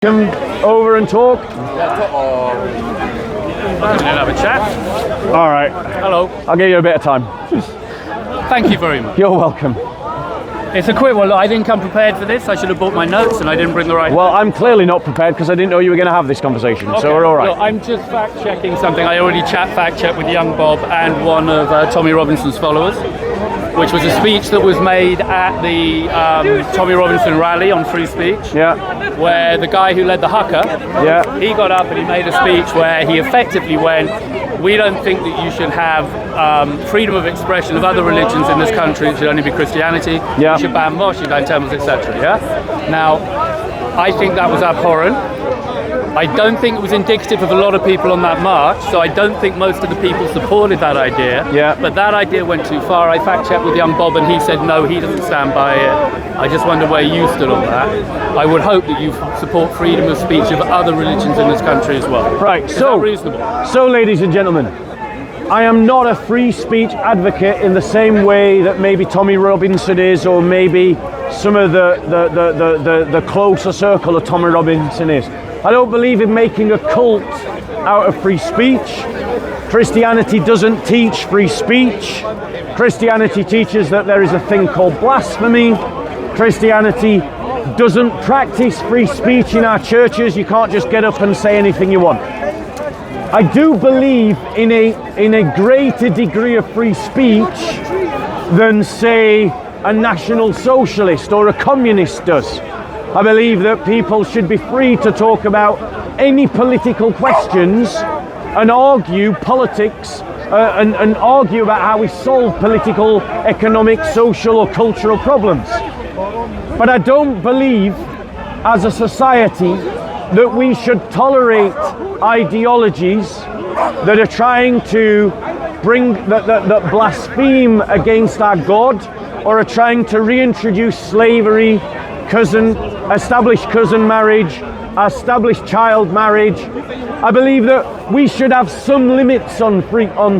Come over and talk. Can have a chat. All right. Hello. I'll give you a bit of time. Thank you very much. You're welcome. It's a quick one. Look, I didn't come prepared for this. I should have bought my notes and I didn't bring the right. Well, I'm clearly not prepared because I didn't know you were going to have this conversation. Okay. So we're all right. Look, I'm just fact checking something. I already fact checked with young Bob and one of Tommy Robinson's followers, which was a speech that was made at the Tommy Robinson rally on free speech. Yeah. Where the guy who led the haka, he got up and he made a speech where he effectively went, we don't think that you should have freedom of expression of other religions in this country. It should only be Christianity. Yeah. You should ban mosques, ban temples, etc. Yeah. Now, I think that was abhorrent. I don't think it was indicative of a lot of people on that march, so I don't think most of the people supported that idea. Yeah. But that idea went too far. I fact-checked with young Bob and he said no, he doesn't stand by it. I just wonder where you stood on that. I would hope that you support freedom of speech of other religions in this country as well. Right, Is that reasonable? So ladies and gentlemen, I am not a free speech advocate in the same way that maybe Tommy Robinson is, or maybe some of the closer circle of Tommy Robinson is. I don't believe in making a cult out of free speech. Christianity doesn't teach free speech. Christianity teaches that there is a thing called blasphemy. Christianity doesn't practice free speech in our churches. You can't just get up and say anything you want. I do believe in a greater degree of free speech than, say, a National Socialist or a communist does. I believe that people should be free to talk about any political questions and argue politics and argue about how we solve political, economic, social or cultural problems. But I don't believe as a society that we should tolerate ideologies that are trying to bring, that blaspheme against our God, or are trying to reintroduce slavery, established cousin marriage, established child marriage. I believe that we should have some limits on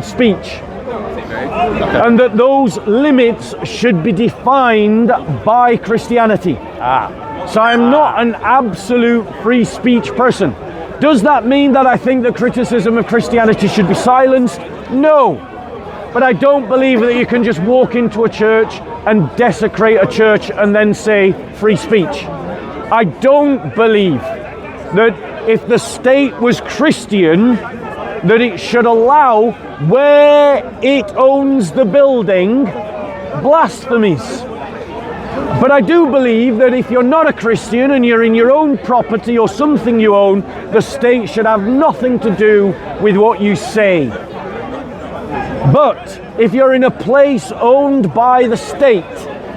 speech, and that those limits should be defined by Christianity. So I'm not an absolute free speech person. Does that mean that I think that criticism of Christianity should be silenced? No. But I don't believe that you can just walk into a church and desecrate a church and then say free speech. I don't believe that if the state was Christian, that it should allow, where it owns the building, blasphemies. But I do believe that if you're not a Christian and you're in your own property or something you own, the state should have nothing to do with what you say. But if you're in a place owned by the state,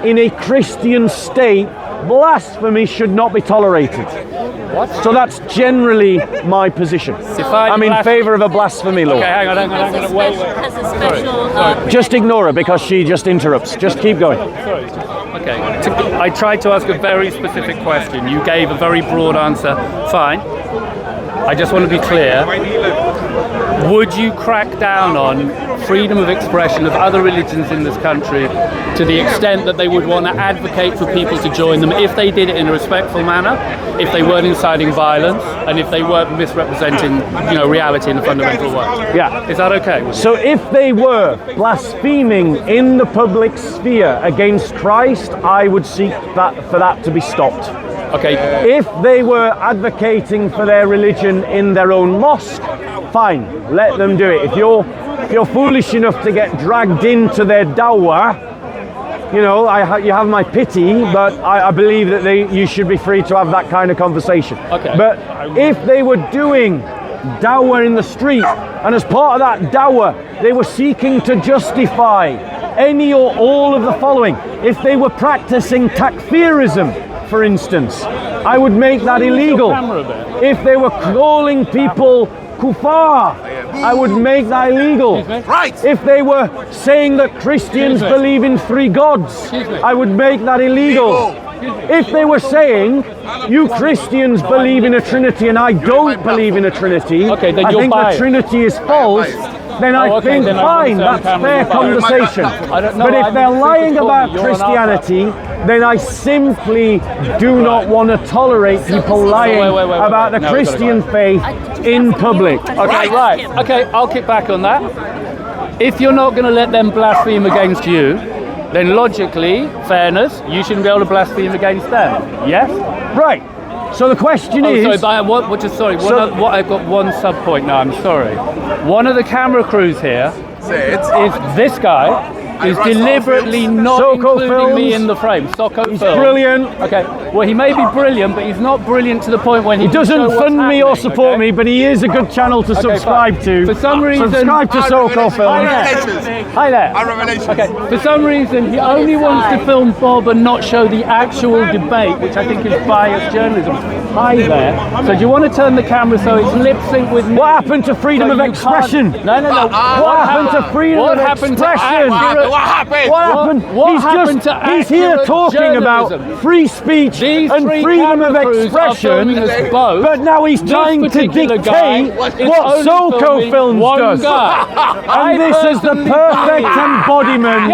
in a Christian state, blasphemy should not be tolerated. What? So that's generally my position. I'm in favour of a blasphemy law. Okay, hang on, wait. Sorry. Just ignore her because she just interrupts. Just keep going. Sorry. Okay, I tried to ask a very specific question. You gave a very broad answer. Fine. I just want to be clear. Would you crack down on freedom of expression of other religions in this country to the extent that they would want to advocate for people to join them if they did it in a respectful manner, if they weren't inciting violence, and if they weren't misrepresenting, reality in a fundamental way? Yeah. Is that okay? So if they were blaspheming in the public sphere against Christ, I would seek for that to be stopped. Okay. If they were advocating for their religion in their own mosque, fine, let them do it. If you're foolish enough to get dragged into their dawah, you have my pity, but I believe that you should be free to have that kind of conversation. Okay. But if they were doing dawah in the street, and as part of that dawah, they were seeking to justify any or all of the following, if they were practicing takfirism, for instance, I would make that illegal. If they were calling people kuffar, I would make that illegal. Right. If they were saying that Christians believe in three gods, I would make that illegal. If they were saying, you Christians believe in a Trinity and I don't believe in a Trinity, okay, then I think the Trinity is false, then I think fine, that's fair conversation. But if they're lying about Christianity, then I simply do not want to tolerate people lying about the Christian faith in public. Okay, right. Okay, I'll kick back on that. If you're not going to let them blaspheme against you, then logically, fairness, you shouldn't be able to blaspheme against them. Yes? Right. So the question is... Sorry, but I've got one sub-point now, I'm sorry. One of the camera crews here is this guy, who's deliberately not Soko including me Films. in the frame. Soko He's Films. brilliant. Okay, well he may be brilliant, but he's not brilliant to the point when He doesn't fund me or support me, but he is a good channel to subscribe to. For some reason... Subscribe to Soko Films. Hi there. Okay, for some reason he only wants to film Bob and not show the actual debate, which I think is biased journalism. Hi there. So do you want to turn the camera so it's lip sync with me? What happened to freedom of expression? No. What happened to freedom of expression? What happened? What happened? He's here talking about free speech and freedom of expression, but now he's trying to dictate what Soko Films does. And this is the perfect embodiment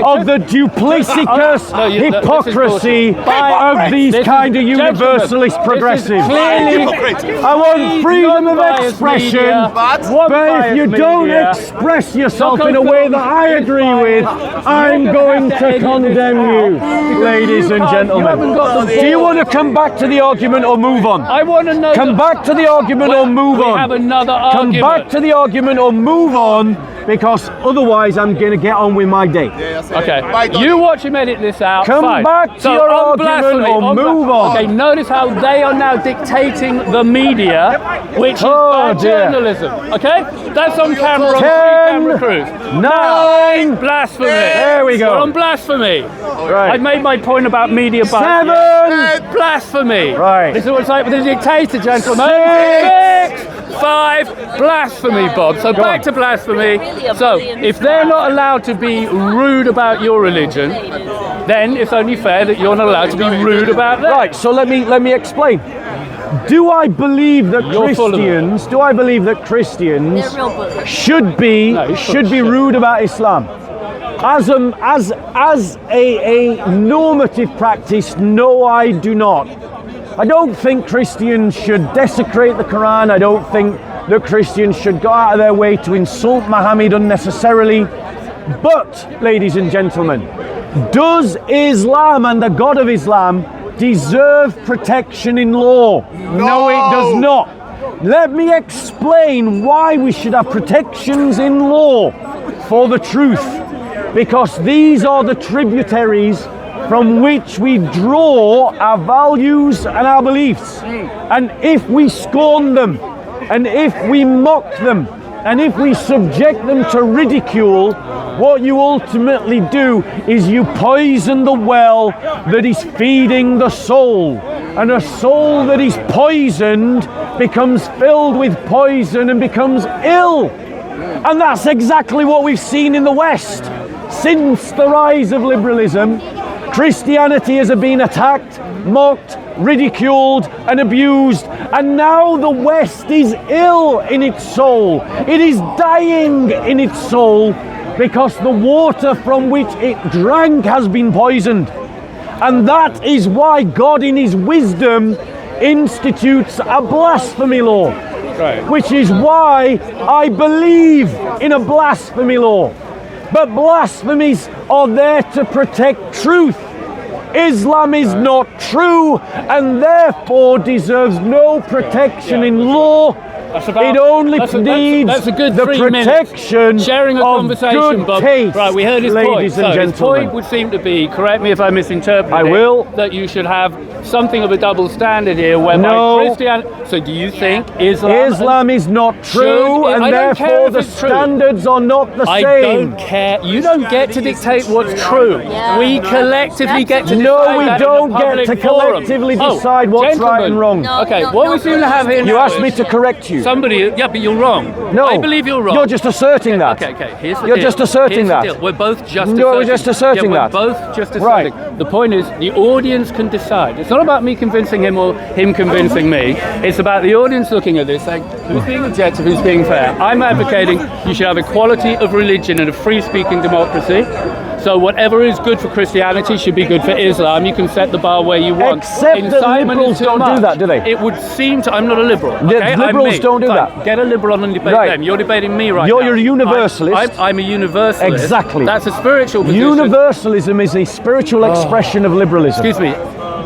of the duplicitous hypocrisy of these kind of universalist progressives. I want freedom of expression, but if you don't express yourself in a way that I agree with, I'm going to condemn you, ladies and gentlemen. Do you want to come back to the argument or move on? I want to know. Come back to the argument or move on. We have another argument. Come back to the argument or move on, because otherwise I'm going to get on with my day. Okay. You watch him edit this out. Come fine. back to your argument or move on. Okay, notice how they are now dictating the media, which is bad journalism. Okay? That's on camera on 3 camera crews. 9. Blasphemy. There we go. We're on blasphemy. Right. I made my point about media bias. 7. Blasphemy. Right. This is what it's like with the dictator, gentlemen. 6. 5. Blasphemy, Bob. So back to blasphemy. So if they're not allowed to be rude about your religion, then it's only fair that you're not allowed to be rude about theirs. Right, so let me explain. Do I believe that Christians should be rude about Islam? As a normative practice, no, I do not. I don't think Christians should desecrate the Quran. I don't think that Christians should go out of their way to insult Muhammad unnecessarily. But, ladies and gentlemen, does Islam and the God of Islam deserve protection in law? No, it does not. Let me explain why we should have protections in law for the truth. Because these are the tributaries from which we draw our values and our beliefs. And if we scorn them, and if we mock them, and if we subject them to ridicule, what you ultimately do is you poison the well that is feeding the soul. And a soul that is poisoned becomes filled with poison and becomes ill. And that's exactly what we've seen in the West. Since the rise of liberalism, Christianity has been attacked, mocked, ridiculed and abused, and now the West is ill in its soul. It is dying in its soul because the water from which it drank has been poisoned. And that is why God in his wisdom institutes a blasphemy law. Which is why I believe in a blasphemy law. But blasphemies are there to protect truth. Islam is not true and therefore deserves no protection in law. It only needs the protection sharing a of conversation, good Bob. taste, Right, we heard his point. ladies and His gentlemen. point would seem to be, correct me if I misinterpret I it, will. that you should have something of a double standard here whereby Christianity... So do you think Islam is not true and therefore the standards are not the same? I don't care. You don't get to dictate what's true. We collectively get to decide No, we that don't in a get public to forum. collectively decide what's right and wrong. Okay, what we seem to have here You now asked me is to correct you. somebody... Yeah, but you're wrong. No, I believe you're wrong. You're just asserting that. Okay. Here's the You're deal. just asserting Here's the that. deal. We're both just asserting. You're just asserting that. We're both just asserting. Right. The point is, the audience can decide. It's not about me convincing him or him convincing me. It's about the audience looking at this, saying, who's being objective, who's being fair. I'm advocating you should have equality of religion in a free-speaking democracy. So whatever is good for Christianity should be good for Islam. You can set the bar where you want. Except that Incitement liberals is too don't do much. that, do they? It would seem to. I'm not a liberal. Okay? Liberals I'm me. don't do Fine. that. Get a liberal on and debate Right. them. You're debating me right You're now. a universalist. I'm a universalist. Exactly. That's a spiritual position. Universalism is a spiritual expression of liberalism. Excuse me.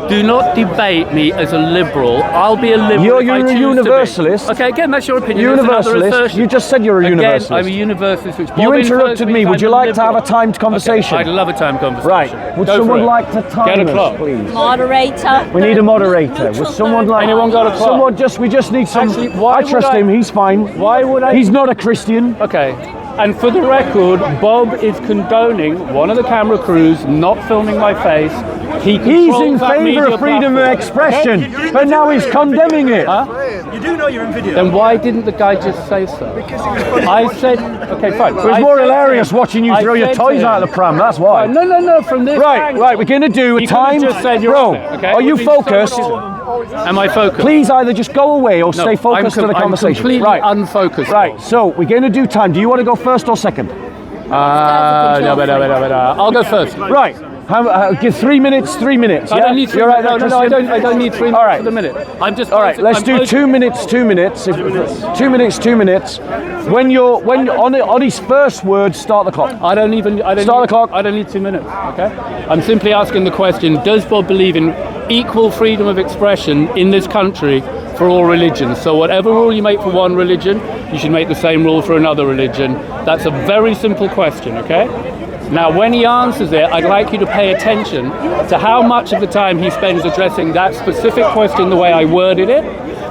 Do not debate me as a liberal. I'll be a liberal. You're if I a choose to be. universalist. Okay, again, that's your opinion. That's another Universalist. assertion. You just said you're a Again, universalist. I'm a universalist. Which You Bob interrupted infers me. means Would I'm you a like to have a liberal. timed conversation? Okay, I'd love a timed conversation. Right. Would Go for someone it. like to Get time a us, clock. please? Moderator. We need a moderator. Would someone like? Anyone got a clock? We just need some. Actually, why I trust would I- him. He's fine. Why would I? He's not a Christian. Okay. And for the record, Bob is condoning one of the camera crews not filming my face. He's controls in that favour media of freedom of platform. expression, Okay? but now he's condemning it. Huh? You do know you're in video. Then why didn't the guy just say so? Because it was funny. I said, okay, fine. It was I more said to hilarious him- watching you I throw your said to toys him- out of the pram. That's why. No, from this Right, angle. right. We're going to do a You could've time. just said you're Bro, on it, okay? are you It would be so much focused? easier. Am I focused? Please either just go away or stay focused to the I'm conversation. completely Right, unfocused. right. So we're going to do time. Do you want to go first or second? No. I'll go first. Right. Give 3 minutes. 3 minutes. I Yeah? don't need 3 You're right minutes. there, No, I Christian? don't need 3 minutes All right. for the minute. I'm just. All right, let's I'm do posing- 2 minutes. 2 minutes. 2 minutes. When on his first word, start the clock. I don't need, Start the clock. I don't need 2 minutes. Okay. I'm simply asking the question: does Bob believe in equal freedom of expression in this country for all religions? So whatever rule you make for one religion, you should make the same rule for another religion. That's a very simple question. Okay. Now, when he answers it, I'd like you to pay attention to how much of the time he spends addressing that specific question the way I worded it,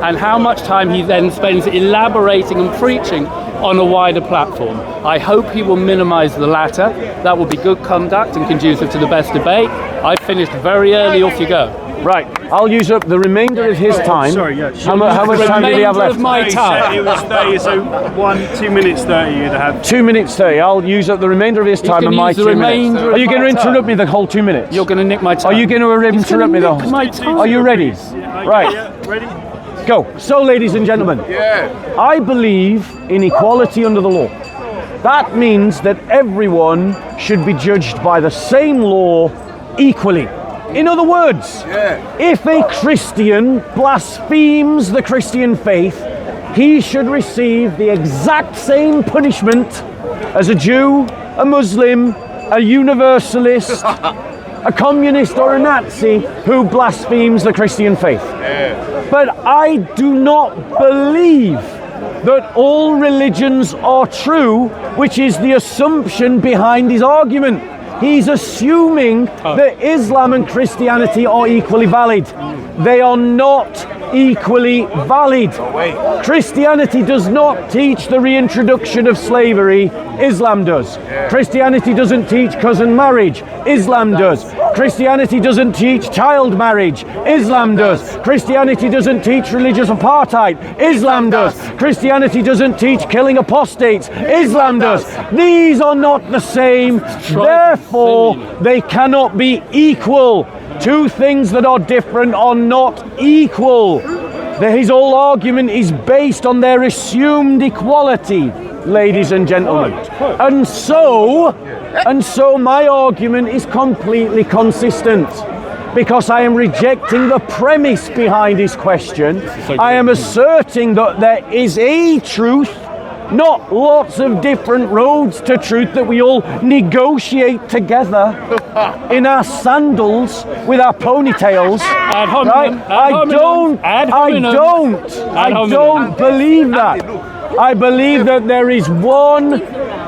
and how much time he then spends elaborating and preaching on a wider platform. I hope he will minimize the latter. That will be good conduct and conducive to the best debate. I finished very early. Off you go. Right. I'll use up the remainder of his time. Sorry, yeah. How much time do we have Remainder left? of my time. It was 30, so 2 minutes 30 you'd have. 2 minutes 30. I'll use up the remainder of his time can and my use the 2 minutes. remainder Are you of going to my interrupt time. me the whole 2 minutes? You're going to nick my time. Are you going to interrupt me the whole? my time. Are you ready? Right. Yeah, ready? Go. So, ladies and gentlemen, I believe in equality under the law. That means that everyone should be judged by the same law equally. In other words, if a Christian blasphemes the Christian faith, he should receive the exact same punishment as a Jew, a Muslim, a Universalist, a communist or a Nazi who blasphemes the Christian faith. But I do not believe that all religions are true, which is the assumption behind his argument. He's assuming that Islam and Christianity are equally valid. They are not equally valid. Christianity does not teach the reintroduction of slavery. Islam does. Christianity doesn't teach cousin marriage. Islam does. Christianity doesn't teach child marriage. Islam does. Christianity doesn't teach religious apartheid. Islam does. Christianity doesn't teach killing apostates. Islam does. These are not the same. Therefore, they cannot be equal. Two things that are different are not equal. His whole argument is based on their assumed equality, ladies and gentlemen. And so my argument is completely consistent, because I am rejecting the premise behind his question. I am asserting that there is a truth, not lots of different roads to truth that we all negotiate together in our sandals with our ponytails. Ad hominem, Right? ad hominem, ad hominem. I don't believe that. I believe that there is one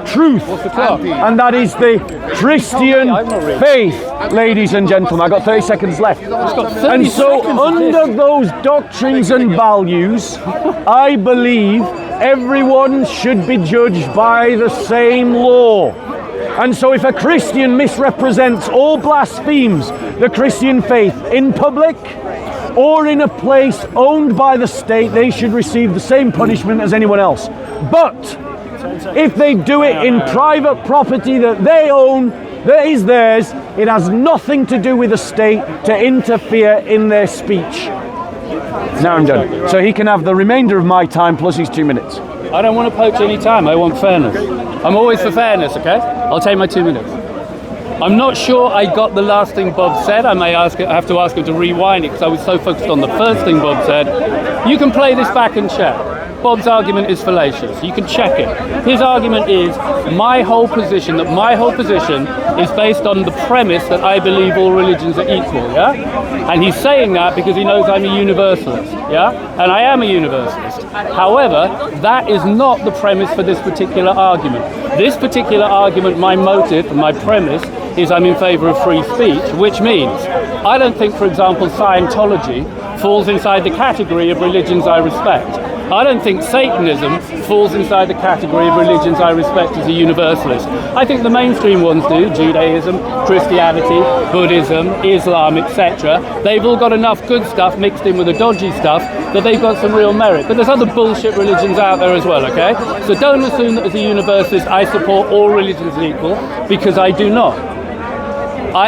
truth, and that is the Christian faith, ladies and gentlemen. I've got 30 seconds left. And so under those doctrines and values, I believe everyone should be judged by the same law. And so if a Christian misrepresents or blasphemes the Christian faith in public or in a place owned by the state, they should receive the same punishment as anyone else. But if they do it in private property that they own, that is theirs, it has nothing to do with the state to interfere in their speech. Now I'm done. So he can have the remainder of my time plus his 2 minutes. I don't want to poach any time. I want fairness. I'm always for fairness, okay? I'll take my 2 minutes. I'm not sure I got the last thing Bob said. I have to ask him to rewind it because I was so focused on the first thing Bob said. You can play this back and check. Bob's argument is fallacious. You can check it. His argument is my whole position is based on the premise that I believe all religions are equal, yeah? And he's saying that because he knows I'm a universalist, yeah? And I am a universalist. However, that is not the premise for this particular argument. This particular argument, my motive and my premise is I'm in favor of free speech, which means I don't think, for example, Scientology falls inside the category of religions I respect. I don't think Satanism falls inside the category of religions I respect as a universalist. I think the mainstream ones do, Judaism, Christianity, Buddhism, Islam, etc. They've all got enough good stuff mixed in with the dodgy stuff that they've got some real merit. But there's other bullshit religions out there as well, okay? So don't assume that as a universalist I support all religions equal, because I do not.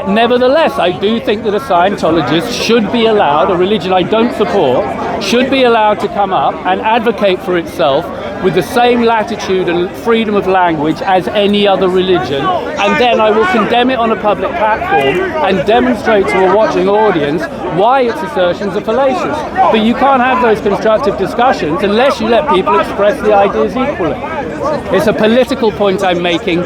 Nevertheless, I do think that a Scientologist should be allowed, a religion I don't support, should be allowed to come up and advocate for itself with the same latitude and freedom of language as any other religion, and then I will condemn it on a public platform and demonstrate to a watching audience why its assertions are fallacious. But you can't have those constructive discussions unless you let people express the ideas equally. It's a political point I'm making,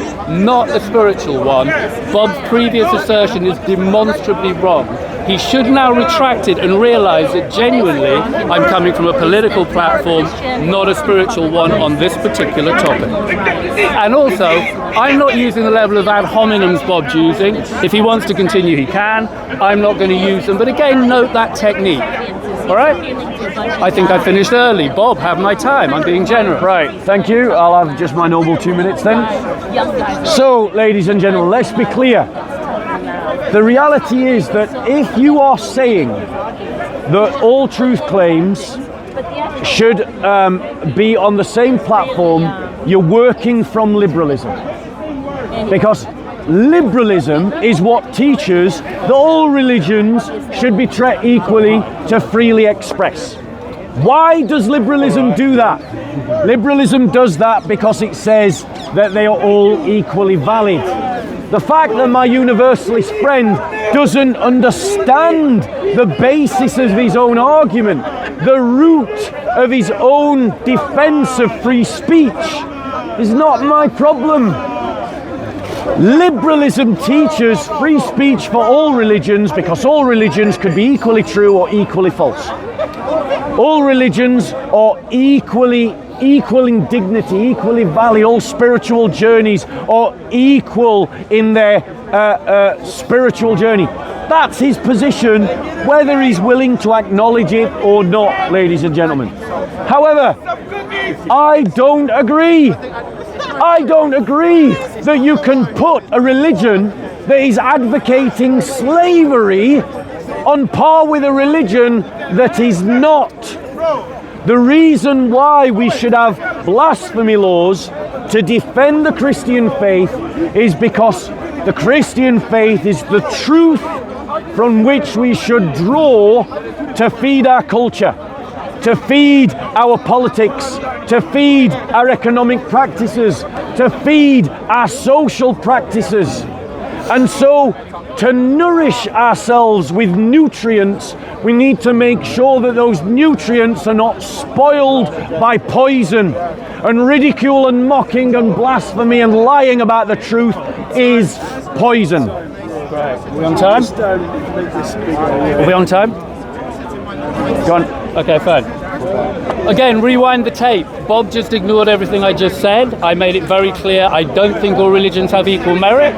not a spiritual one. Bob's previous assertion is demonstrably wrong. He should now retract it and realise that genuinely I'm coming from a political platform, not a spiritual one on this particular topic. And also, I'm not using the level of ad hominems Bob's using. If he wants to continue, he can. I'm not going to use them. But again, note that technique. All right? I think I finished early. Bob, have my time. I'm being generous. Right, thank you. I'll have just my noble 2 minutes then. So, ladies and gentlemen, let's be clear. The reality is that if you are saying that all truth claims should be on the same platform, you're working from liberalism. Because liberalism is what teaches that all religions should be treated equally to freely express. Why does liberalism do that? Liberalism does that because it says that they are all equally valid. The fact that my universalist friend doesn't understand the basis of his own argument, the root of his own defense of free speech, is not my problem. Liberalism teaches free speech for all religions because all religions could be equally true or equally false. All religions are equal in dignity, equally valid. All spiritual journeys are equal in their spiritual journey. That's his position, whether he's willing to acknowledge it or not, ladies and gentlemen. However, I don't agree. I don't agree that you can put a religion that is advocating slavery on par with a religion that is not. The reason why we should have blasphemy laws to defend the Christian faith is because the Christian faith is the truth from which we should draw to feed our culture, to feed our politics, to feed our economic practices, to feed our social practices. And so, to nourish ourselves with nutrients, we need to make sure that those nutrients are not spoiled by poison. And ridicule and mocking and blasphemy and lying about the truth is poison. Are we on time? Are we on time? Go on. Okay, fine. Again, rewind the tape. Bob just ignored everything I just said. I made it very clear I don't think all religions have equal merit.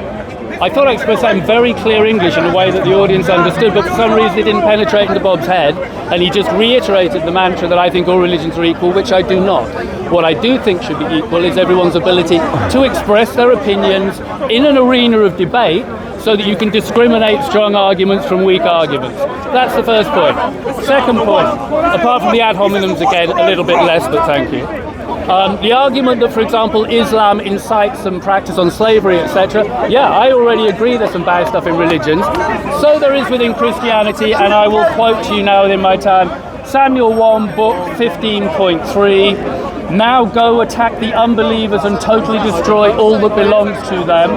I thought I expressed that in very clear English in a way that the audience understood, but for some reason it didn't penetrate into Bob's head, and he just reiterated the mantra that I think all religions are equal, which I do not. What I do think should be equal is everyone's ability to express their opinions in an arena of debate so that you can discriminate strong arguments from weak arguments. That's the first point. Second point, apart from the ad hominems again, a little bit less, but thank you. The argument that, for example, Islam incites some practice on slavery, etc. Yeah, I already agree there's some bad stuff in religions. So there is within Christianity, and I will quote to you now within my time, Samuel 1, book 15.3. Now go attack the unbelievers and totally destroy all that belongs to them.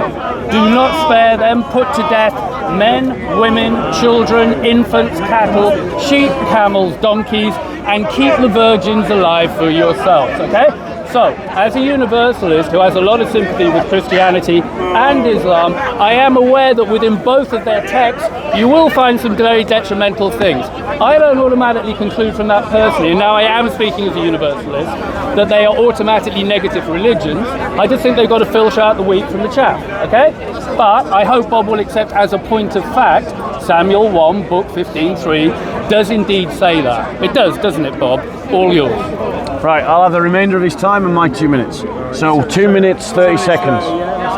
do not spare them, put to death men, women, children, infants, cattle, sheep, camels, donkeys, and keep the virgins alive for yourselves, okay? So, as a Universalist who has a lot of sympathy with Christianity and Islam, I am aware that within both of their texts, you will find some very detrimental things. I don't automatically conclude from that personally, and now I am speaking as a Universalist, that they are automatically negative religions. I just think they've got to filter out the wheat from the chaff, okay? But I hope Bob will accept as a point of fact, Samuel 1, book 15:3, does indeed say that. It does, doesn't it, Bob? All yours. Right, I'll have the remainder of his time and my 2 minutes. So 2 minutes, 30 seconds.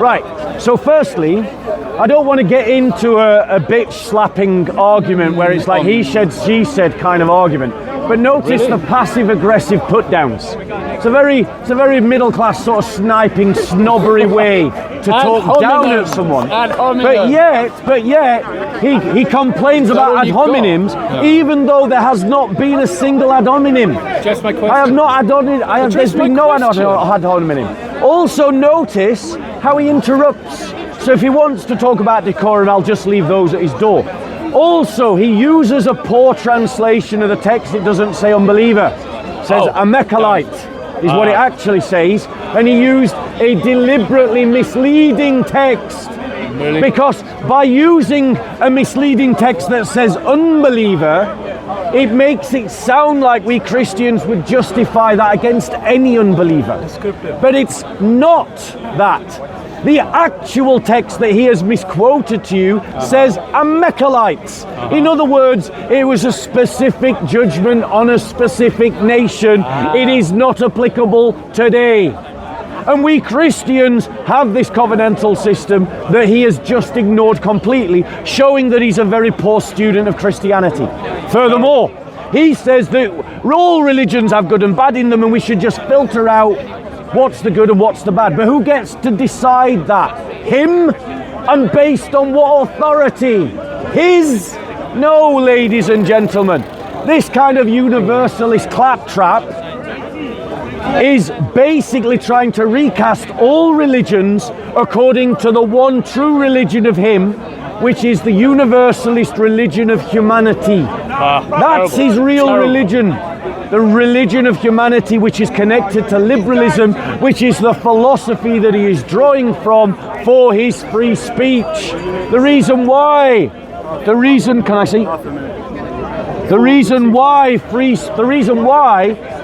Right, so firstly, I don't want to get into a bitch slapping argument where it's like he said, she said kind of argument. But notice the passive aggressive put downs. It's a very middle class sort of sniping snobbery way to talk down at someone. But yet he complains about ad hominems, even though there has not been a single ad hominem. Just my question. I have not ad hominem. There's been no ad hominem. Also notice how he interrupts. So if he wants to talk about decorum, I'll just leave those at his door. Also, he uses a poor translation of the text. It doesn't say unbeliever. It says Amalekite is what it actually says. And he used a deliberately misleading text. Really? Because by using a misleading text that says unbeliever, it makes it sound like we Christians would justify that against any unbeliever. But it's not that. The actual text that he has misquoted to you says Amalekites. In other words, it was a specific judgment on a specific nation. It is not applicable today. And we Christians have this covenantal system that he has just ignored completely, showing that he's a very poor student of Christianity. Furthermore, he says that all religions have good and bad in them and we should just filter out what's the good and what's the bad. But who gets to decide that? Him? And based on what authority? His? No, ladies and gentlemen. This kind of universalist claptrap is basically trying to recast all religions according to the one true religion of him, which is the universalist religion of humanity. That's his real religion. The religion of humanity, which is connected to liberalism, which is the philosophy that he is drawing from for his free speech. The reason why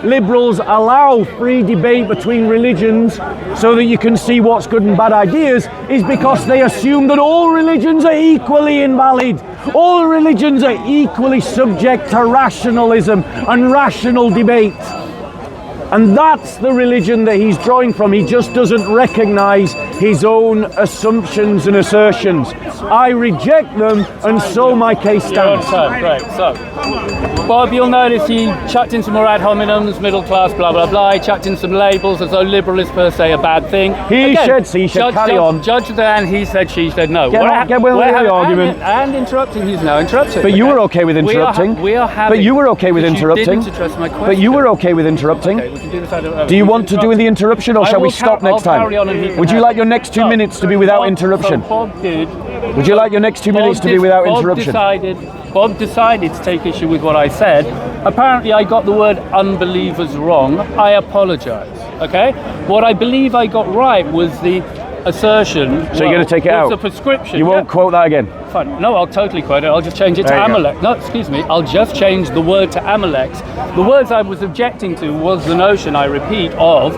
liberals allow free debate between religions so that you can see what's good and bad ideas is because they assume that all religions are equally invalid. All religions are equally subject to rationalism and rational debate. And that's the religion that he's drawing from. He just doesn't recognize his own assumptions and assertions. I reject them, and so my case stands. Great. So, Bob, you'll notice he chucked in some more ad hominems, middle class, blah, blah, blah. He chucked in some labels as though liberal is per se a bad thing. He should carry on. Judge then, he said, she said, no. Get with the argument. And interrupting, he's now interrupting. But you were okay with interrupting. But you were okay with interrupting. You didn't address my question. But you were okay with interrupting. Okay, we can do this. Do you want to do the interruption, or shall we stop next time? Would you like your next 2 minutes to be without interruption? Bob did. Would you like your next 2 minutes to be without interruption? Bob decided to take issue with what I said. Apparently I got the word unbelievers wrong. I apologize, okay? What I believe I got right was the assertion. So you're going to take it out? It's a prescription. You won't quote that again? Fine. No, I'll totally quote it. I'll just change it to Amalek. No, excuse me. I'll just change the word to Amalek. The words I was objecting to was the notion, I repeat, of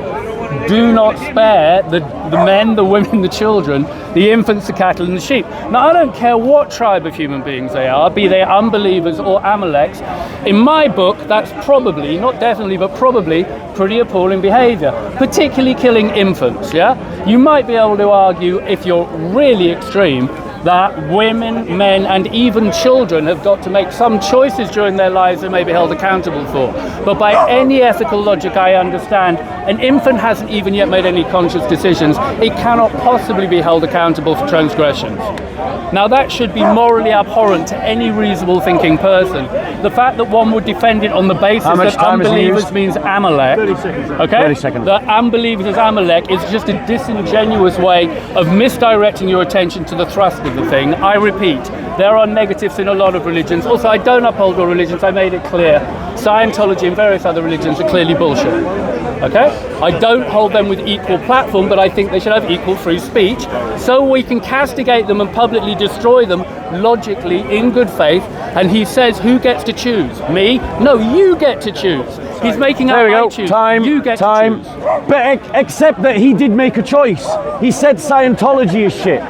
do not spare the men, the women, the children, the infants, the cattle and the sheep. Now, I don't care what tribe of human beings they are, be they unbelievers or Amaleks. In my book, that's probably, not definitely, but probably pretty appalling behavior, particularly killing infants, yeah? You might be able to argue, if you're really extreme, that women, men, and even children have got to make some choices during their lives they may be held accountable for. But by any ethical logic I understand, An infant hasn't even yet made any conscious decisions. It cannot possibly be held accountable for transgressions. Now that should be morally abhorrent to any reasonable thinking person. The fact that one would defend it on the basis that unbelievers means Amalek, 30 seconds. okay? 30 seconds. That unbelievers is Amalek is just a disingenuous way of misdirecting your attention to the thrust of the thing. I repeat, there are negatives in a lot of religions. Also, I don't uphold all religions, I made it clear. Scientology and various other religions are clearly bullshit. Okay? I don't hold them with equal platform, but I think they should have equal free speech, so we can castigate them and publicly destroy them logically in good faith. And he says, who gets to choose? Me? No, you get to choose. He's making up I choose. Time. You get time. to choose. But except that he did make a choice. He said Scientology is shit.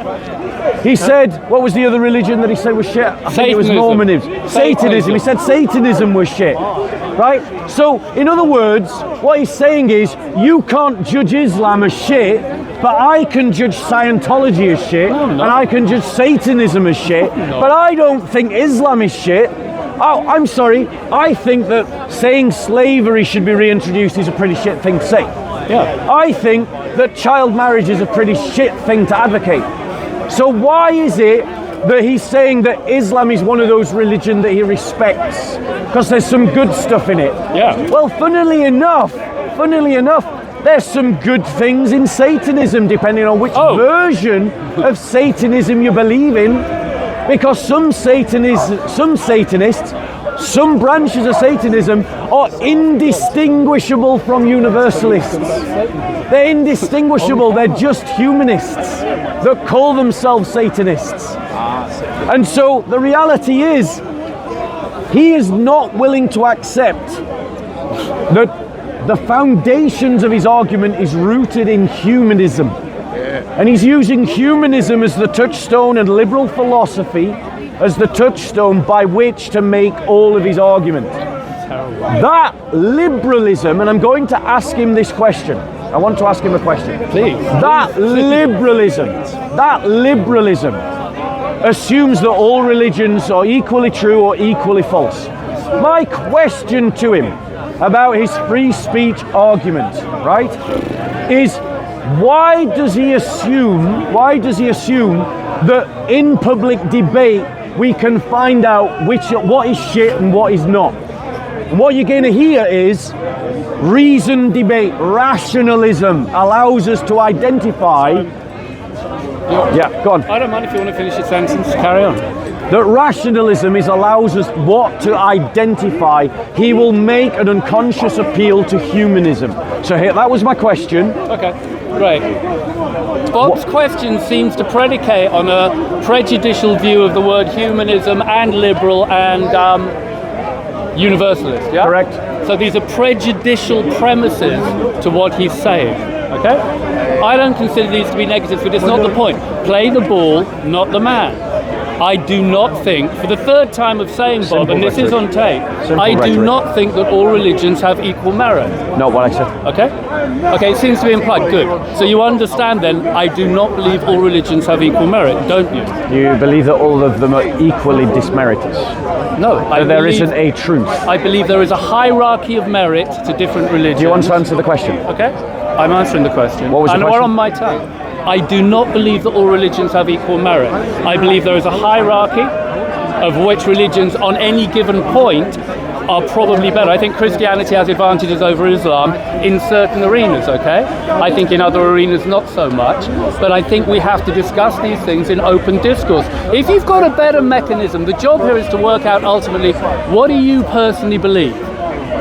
He said, what was the other religion that he said was shit? I think it was Mormonism. Satanism. He said Satanism was shit. Right? So, in other words, what he's saying is, you can't judge Islam as shit, but I can judge Scientology as shit, and I can judge Satanism as shit, but I don't think Islam is shit. Oh, I'm sorry. I think that saying slavery should be reintroduced is a pretty shit thing to say. Yeah. I think that child marriage is a pretty shit thing to advocate. So why is it that he's saying that Islam is one of those religions that he respects? Because there's some good stuff in it. Yeah. Well, funnily enough, there's some good things in Satanism, depending on which version of Satanism you believe in. Because some Satanists, some branches of Satanism are indistinguishable from Universalists. They're indistinguishable, they're just humanists that call themselves Satanists. And so the reality is, he is not willing to accept that the foundations of his argument is rooted in humanism. And he's using humanism as the touchstone and liberal philosophy as the touchstone by which to make all of his argument. That liberalism, and I'm going to ask him this question. I want to ask him a question. Please. That liberalism assumes that all religions are equally true or equally false. My question to him about his free speech argument, right, is why does he assume that in public debate we can find out what is shit and what is not? And what you're going to hear is reasoned debate, rationalism allows us to identify. Yeah, go on. I don't mind if you want to finish your sentence. Carry on. That rationalism allows us what to identify. He will make an unconscious appeal to humanism. So here, that was my question. Okay, great. Bob's question seems to predicate on a prejudicial view of the word humanism and liberal and universalist, yeah? Correct. So these are prejudicial premises to what he's saying, okay? I don't consider these to be negatives, but it's not the point. Play the ball, not the man. I do not think, for the third time of saying, Bob, and this is on tape, I do not think that all religions have equal merit. Not what I said. Okay? Okay, it seems to be implied. Good. So you understand then, I do not believe all religions have equal merit, don't you? You believe that all of them are equally dismeritorious? No. There isn't a truth. I believe there is a hierarchy of merit to different religions. Do you want to answer the question? Okay. I'm answering the question. What was the question? And we're on my tongue. I do not believe that all religions have equal merit. I believe there is a hierarchy of which religions on any given point are probably better. I think Christianity has advantages over Islam in certain arenas, okay? I think in other arenas not so much, but I think we have to discuss these things in open discourse. If you've got a better mechanism, the job here is to work out ultimately, what do you personally believe?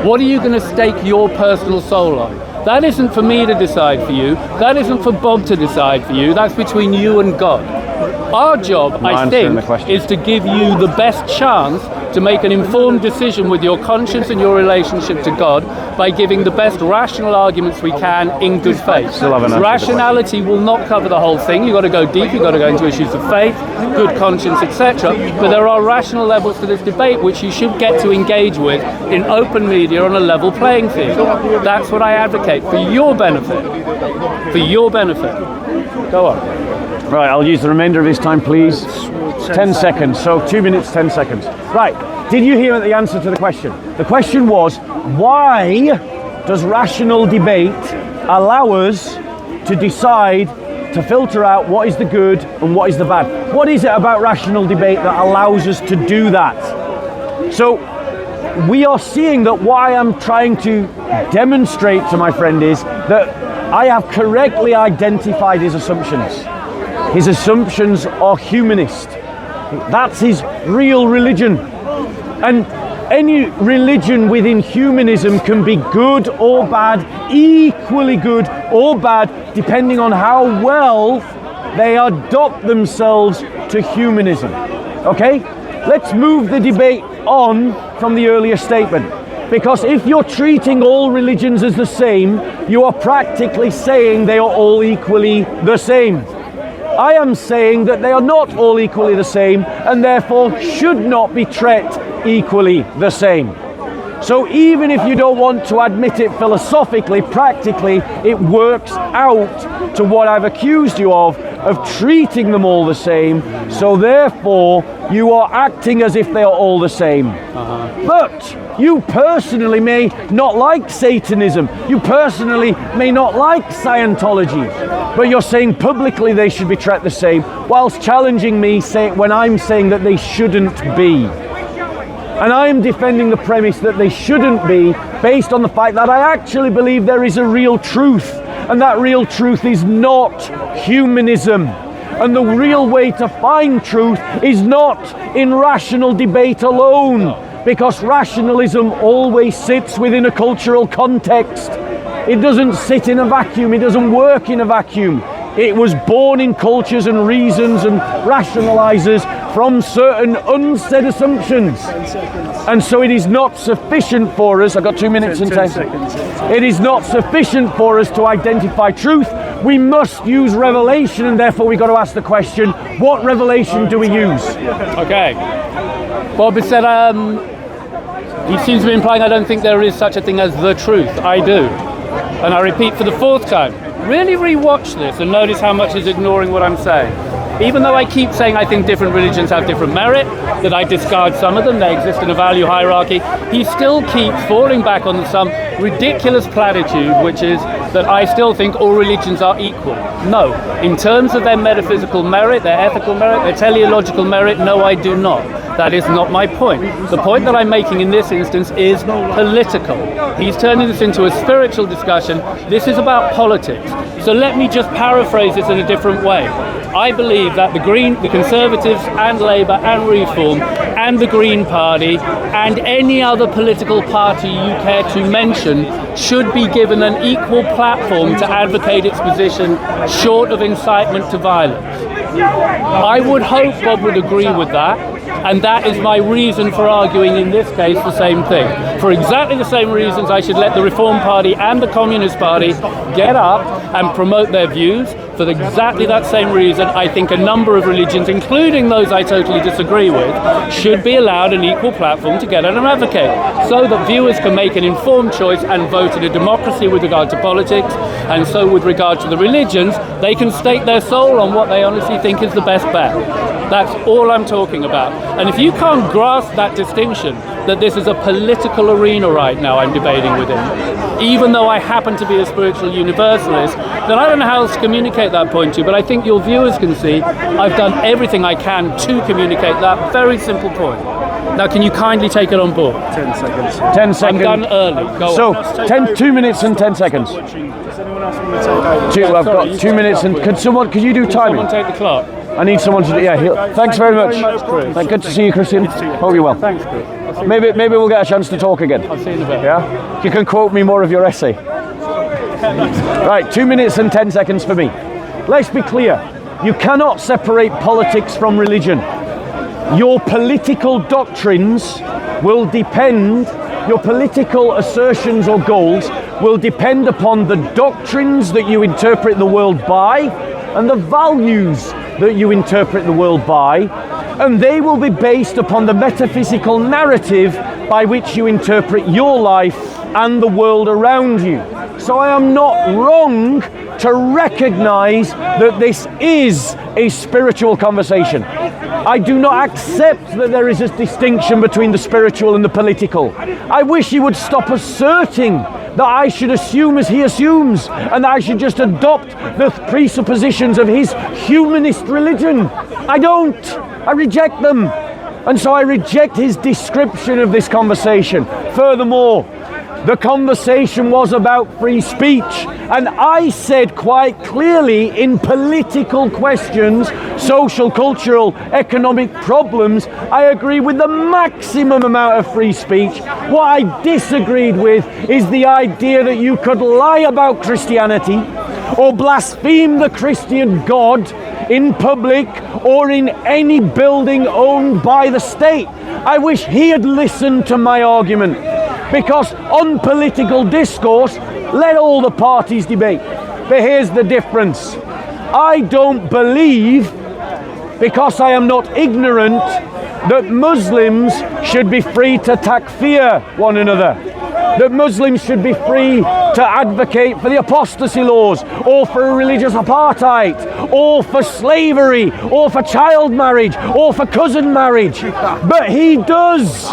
What are you going to stake your personal soul on? That isn't for me to decide for you. That isn't for Bob to decide for you. That's between you and God. Our job, I think, is to give you the best chance to make an informed decision with your conscience and your relationship to God by giving the best rational arguments we can in good faith. Rationality will not cover the whole thing. You've got to go deep. You've got to go into issues of faith, good conscience, etc. But there are rational levels to this debate which you should get to engage with in open media on a level playing field. That's what I advocate for your benefit. For your benefit. Go on. Right, I'll use the remainder of his time, please. 10 seconds, so 2 minutes, 10 seconds. Right, did you hear the answer to the question? The question was, why does rational debate allow us to decide to filter out what is the good and what is the bad? What is it about rational debate that allows us to do that? So we are seeing that what I am trying to demonstrate to my friend is that I have correctly identified his assumptions. His assumptions are humanist. That's his real religion. And any religion within humanism can be good or bad, equally good or bad, depending on how well they adopt themselves to humanism. Okay? Let's move the debate on from the earlier statement. Because if you're treating all religions as the same, you are practically saying they are all equally the same. I am saying that they are not all equally the same and therefore should not be treated equally the same. So even if you don't want to admit it philosophically, practically, it works out to what I've accused you of treating them all the same. So therefore, you are acting as if they are all the same. But you personally may not like Satanism. You personally may not like Scientology. But you're saying publicly they should be treated the same, whilst challenging me when I'm saying that they shouldn't be. And I am defending the premise that they shouldn't be based on the fact that I actually believe there is a real truth. And that real truth is not humanism. And the real way to find truth is not in rational debate alone. Because rationalism always sits within a cultural context. It doesn't sit in a vacuum. It doesn't work in a vacuum. It was born in cultures and reasons and rationalizes from certain unsaid assumptions. And so it is not sufficient for us, I've got 2 minutes and 10 seconds. It is not sufficient for us to identify truth. We must use revelation, and therefore we've got to ask the question, what revelation do we use? Okay. Bob has said, he seems to be implying I don't think there is such a thing as the truth. I do. And I repeat for the fourth time, really re-watch this and notice how much is ignoring what I'm saying. Even though I keep saying I think different religions have different merit, that I discard some of them, they exist in a value hierarchy, he still keeps falling back on some ridiculous platitude, which is that I still think all religions are equal. No. In terms of their metaphysical merit, their ethical merit, their teleological merit, no, I do not. That is not my point. The point that I'm making in this instance is political. He's turning this into a spiritual discussion. This is about politics. So let me just paraphrase this in a different way. I believe that the Conservatives and Labour and Reform and the Green Party and any other political party you care to mention should be given an equal platform to advocate its position short of incitement to violence. I would hope Bob would agree with that, and that is my reason for arguing in this case the same thing. For exactly the same reasons I should let the Reform Party and the Communist Party get up and promote their views. For exactly that same reason, I think a number of religions, including those I totally disagree with, should be allowed an equal platform to get out and advocate, so that viewers can make an informed choice and vote in a democracy with regard to politics, and so with regard to the religions, they can stake their soul on what they honestly think is the best bet. That's all I'm talking about. And if you can't grasp that distinction, that this is a political arena right now I'm debating within, even though I happen to be a spiritual universalist, then I don't know how else to communicate that point to you, but I think your viewers can see I've done everything I can to communicate that very simple point. Now, can you kindly take it on board? 10 seconds. 10 seconds. I'm done early. Go so, on. 2 minutes and 10 seconds. Does anyone else want to take over? I've got 2 minutes and could you do timing? Someone take the clock. I need someone to do, yeah, thanks very much. Good to see you, Christian. Hope you're well. Thanks, Chris. Maybe we'll get a chance to talk again. I'll see you in a bit. Yeah? You can quote me more of your essay. Right, 2 minutes and 10 seconds for me. Let's be clear. You cannot separate politics from religion. Your political doctrines will depend, your political assertions or goals will depend upon the doctrines that you interpret the world by and the values that you interpret the world by, and they will be based upon the metaphysical narrative by which you interpret your life and the world around you. So I am not wrong to recognize that this is a spiritual conversation. I do not accept that there is a distinction between the spiritual and the political. I wish you would stop asserting that I should assume as he assumes, and that I should just adopt the presuppositions of his humanist religion. I don't. I reject them. And so I reject his description of this conversation. Furthermore, the conversation was about free speech, and I said quite clearly in political questions, social, cultural, economic problems, I agree with the maximum amount of free speech. What I disagreed with is the idea that you could lie about Christianity or blaspheme the Christian God in public or in any building owned by the state. I wish he had listened to my argument, because on political discourse, let all the parties debate. But here's the difference. I don't believe, because I am not ignorant, that Muslims should be free to takfir one another. That Muslims should be free to advocate for the apostasy laws, or for religious apartheid, or for slavery, or for child marriage, or for cousin marriage. But he does.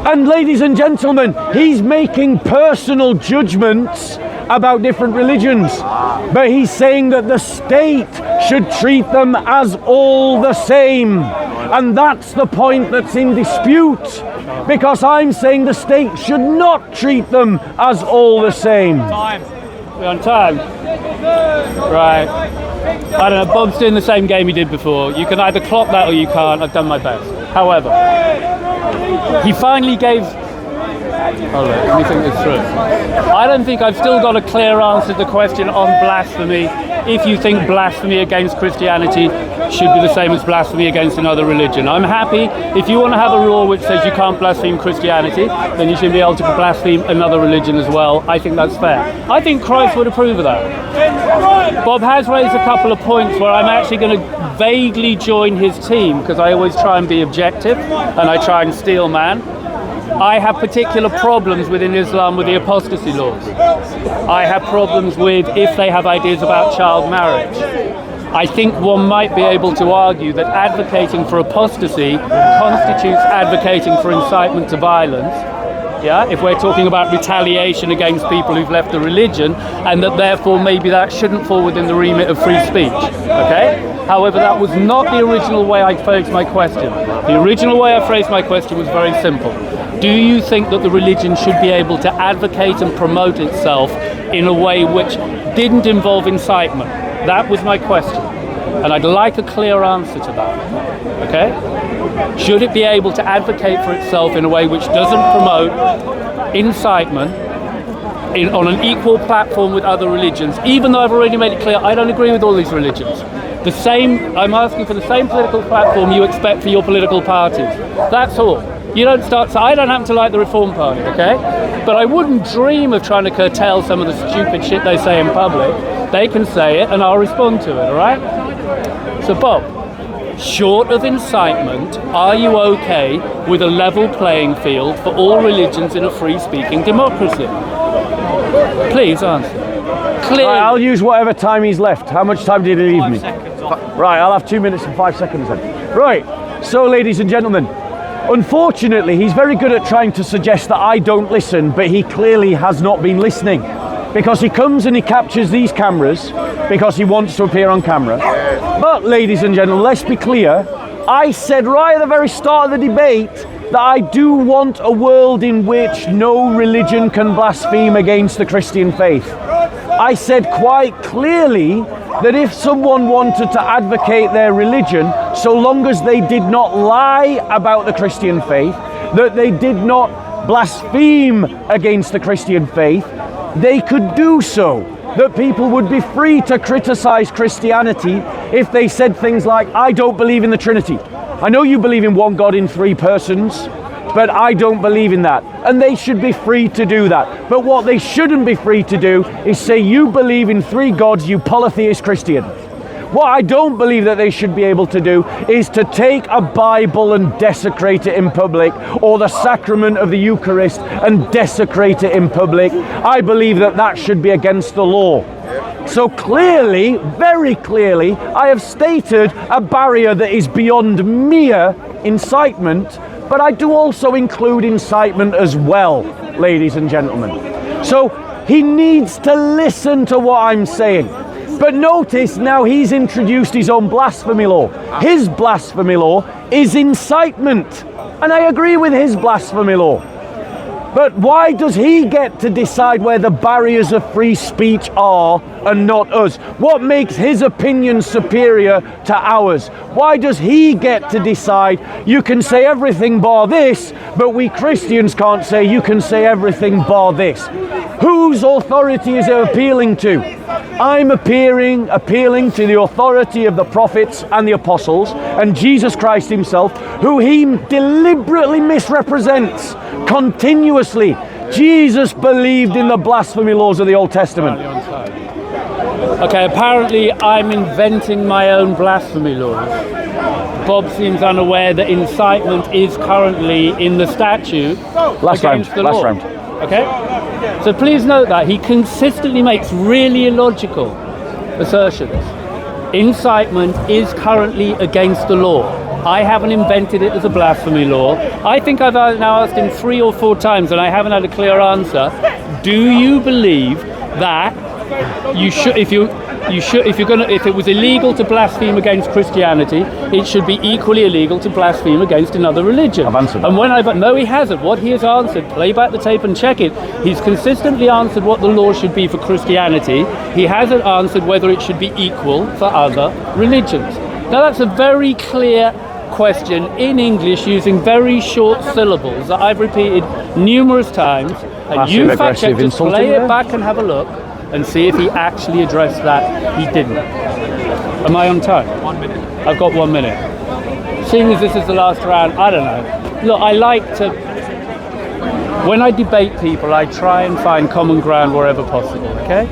And ladies and gentlemen, he's making personal judgments about different religions. But he's saying that the state should treat them as all the same. And that's the point that's in dispute. Because I'm saying the state should not treat them as all the same. Time. We're on time. Right. I don't know, Bob's doing the same game he did before. You can either clock that or you can't. I've done my best. However, he finally gave... Oh, look, let me think this through. I don't think I've still got a clear answer to the question on blasphemy. If you think blasphemy against Christianity should be the same as blasphemy against another religion. I'm happy. If you want to have a rule which says you can't blaspheme Christianity, then you should be able to blaspheme another religion as well. I think that's fair. I think Christ would approve of that. Bob has raised a couple of points where I'm actually going to vaguely join his team, because I always try and be objective and I try and steel man. I have particular problems within Islam with the apostasy laws. I have problems with if they have ideas about child marriage. I think one might be able to argue that advocating for apostasy constitutes advocating for incitement to violence. Yeah, if we're talking about retaliation against people who've left the religion, and that therefore maybe that shouldn't fall within the remit of free speech. Okay? However, that was not the original way I phrased my question. The original way I phrased my question was very simple. Do you think that the religion should be able to advocate and promote itself in a way which didn't involve incitement? That was my question. And I'd like a clear answer to that. Okay? Should it be able to advocate for itself in a way which doesn't promote incitement on an equal platform with other religions, even though I've already made it clear I don't agree with all these religions? I'm asking for the same political platform you expect for your political parties. That's all. You don't start, so I don't happen to like the Reform Party, okay? But I wouldn't dream of trying to curtail some of the stupid shit they say in public. They can say it and I'll respond to it, all right? So Bob, short of incitement, are you okay with a level playing field for all religions in a free-speaking democracy? Please answer. Clearly. Right, I'll use whatever time he's left. How much time did he leave 5 me? seconds. Right, I'll have 2 minutes and 5 seconds then. Right, so ladies and gentlemen, unfortunately, he's very good at trying to suggest that I don't listen, but he clearly has not been listening. Because he comes and he captures these cameras because he wants to appear on camera. But ladies and gentlemen, let's be clear. I said right at the very start of the debate that I do want a world in which no religion can blaspheme against the Christian faith. I said quite clearly that if someone wanted to advocate their religion, so long as they did not lie about the Christian faith, that they did not blaspheme against the Christian faith, they could do so. That people would be free to criticize Christianity if they said things like, I don't believe in the Trinity. I know you believe in one God in three persons, but I don't believe in that. And they should be free to do that. But what they shouldn't be free to do is say, you believe in three gods, you polytheist Christian. What I don't believe that they should be able to do is to take a Bible and desecrate it in public, or the sacrament of the Eucharist and desecrate it in public. I believe that that should be against the law. So clearly, very clearly, I have stated a barrier that is beyond mere incitement, but I do also include incitement as well, ladies and gentlemen. So he needs to listen to what I'm saying. But notice now he's introduced his own blasphemy law. His blasphemy law is incitement. And I agree with his blasphemy law. But why does he get to decide where the barriers of free speech are and not us? What makes his opinion superior to ours? Why does he get to decide you can say everything bar this, but we Christians can't say you can say everything bar this? Whose authority is it appealing to? I'm appealing to the authority of the prophets and the apostles and Jesus Christ himself, who he deliberately misrepresents continuously. Jesus believed in the blasphemy laws of the Old Testament. Okay, apparently I'm inventing my own blasphemy laws. Bob seems unaware that incitement is currently in the statute against the law. Okay? So please note that he consistently makes really illogical assertions. Incitement is currently against the law. I haven't invented it as a blasphemy law. I think I've now asked him 3 or 4 times and I haven't had a clear answer. Do you believe that you should, if it was illegal to blaspheme against Christianity, it should be equally illegal to blaspheme against another religion? I've answered. And no, he hasn't. What he has answered, play back the tape and check it. He's consistently answered what the law should be for Christianity. He hasn't answered whether it should be equal for other religions. Now that's a very clear question in English using very short syllables that I've repeated numerous times. And you fact check, just play it back and have a look and see if he actually addressed that. He didn't. Am I on time? 1 minute. I've got 1 minute. Seeing as this is the last round, I don't know. Look, I like to, when I debate people, I try and find common ground wherever possible, okay?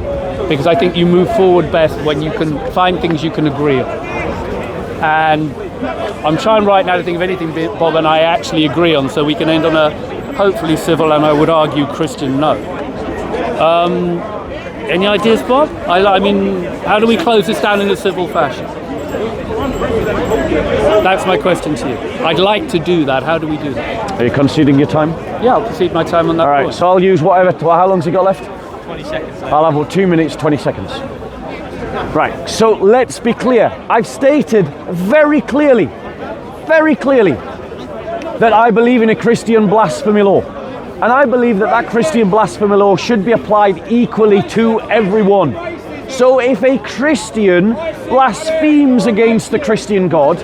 Because I think you move forward best when you can find things you can agree on. And I'm trying right now to think of anything Bob and I actually agree on so we can end on a hopefully civil and I would argue Christian note. Any ideas, Bob? I mean, how do we close this down in a civil fashion? That's my question to you. I'd like to do that. How do we do that? Are you conceding your time? Yeah, I'll concede my time on that. All right, point. so I'll use whatever. How long's he got left? 20 seconds. I'll have 2 minutes, 20 seconds. Right, so let's be clear. I've stated very clearly, that I believe in a Christian blasphemy law. And I believe that Christian blasphemy law should be applied equally to everyone. So if a Christian blasphemes against the Christian God,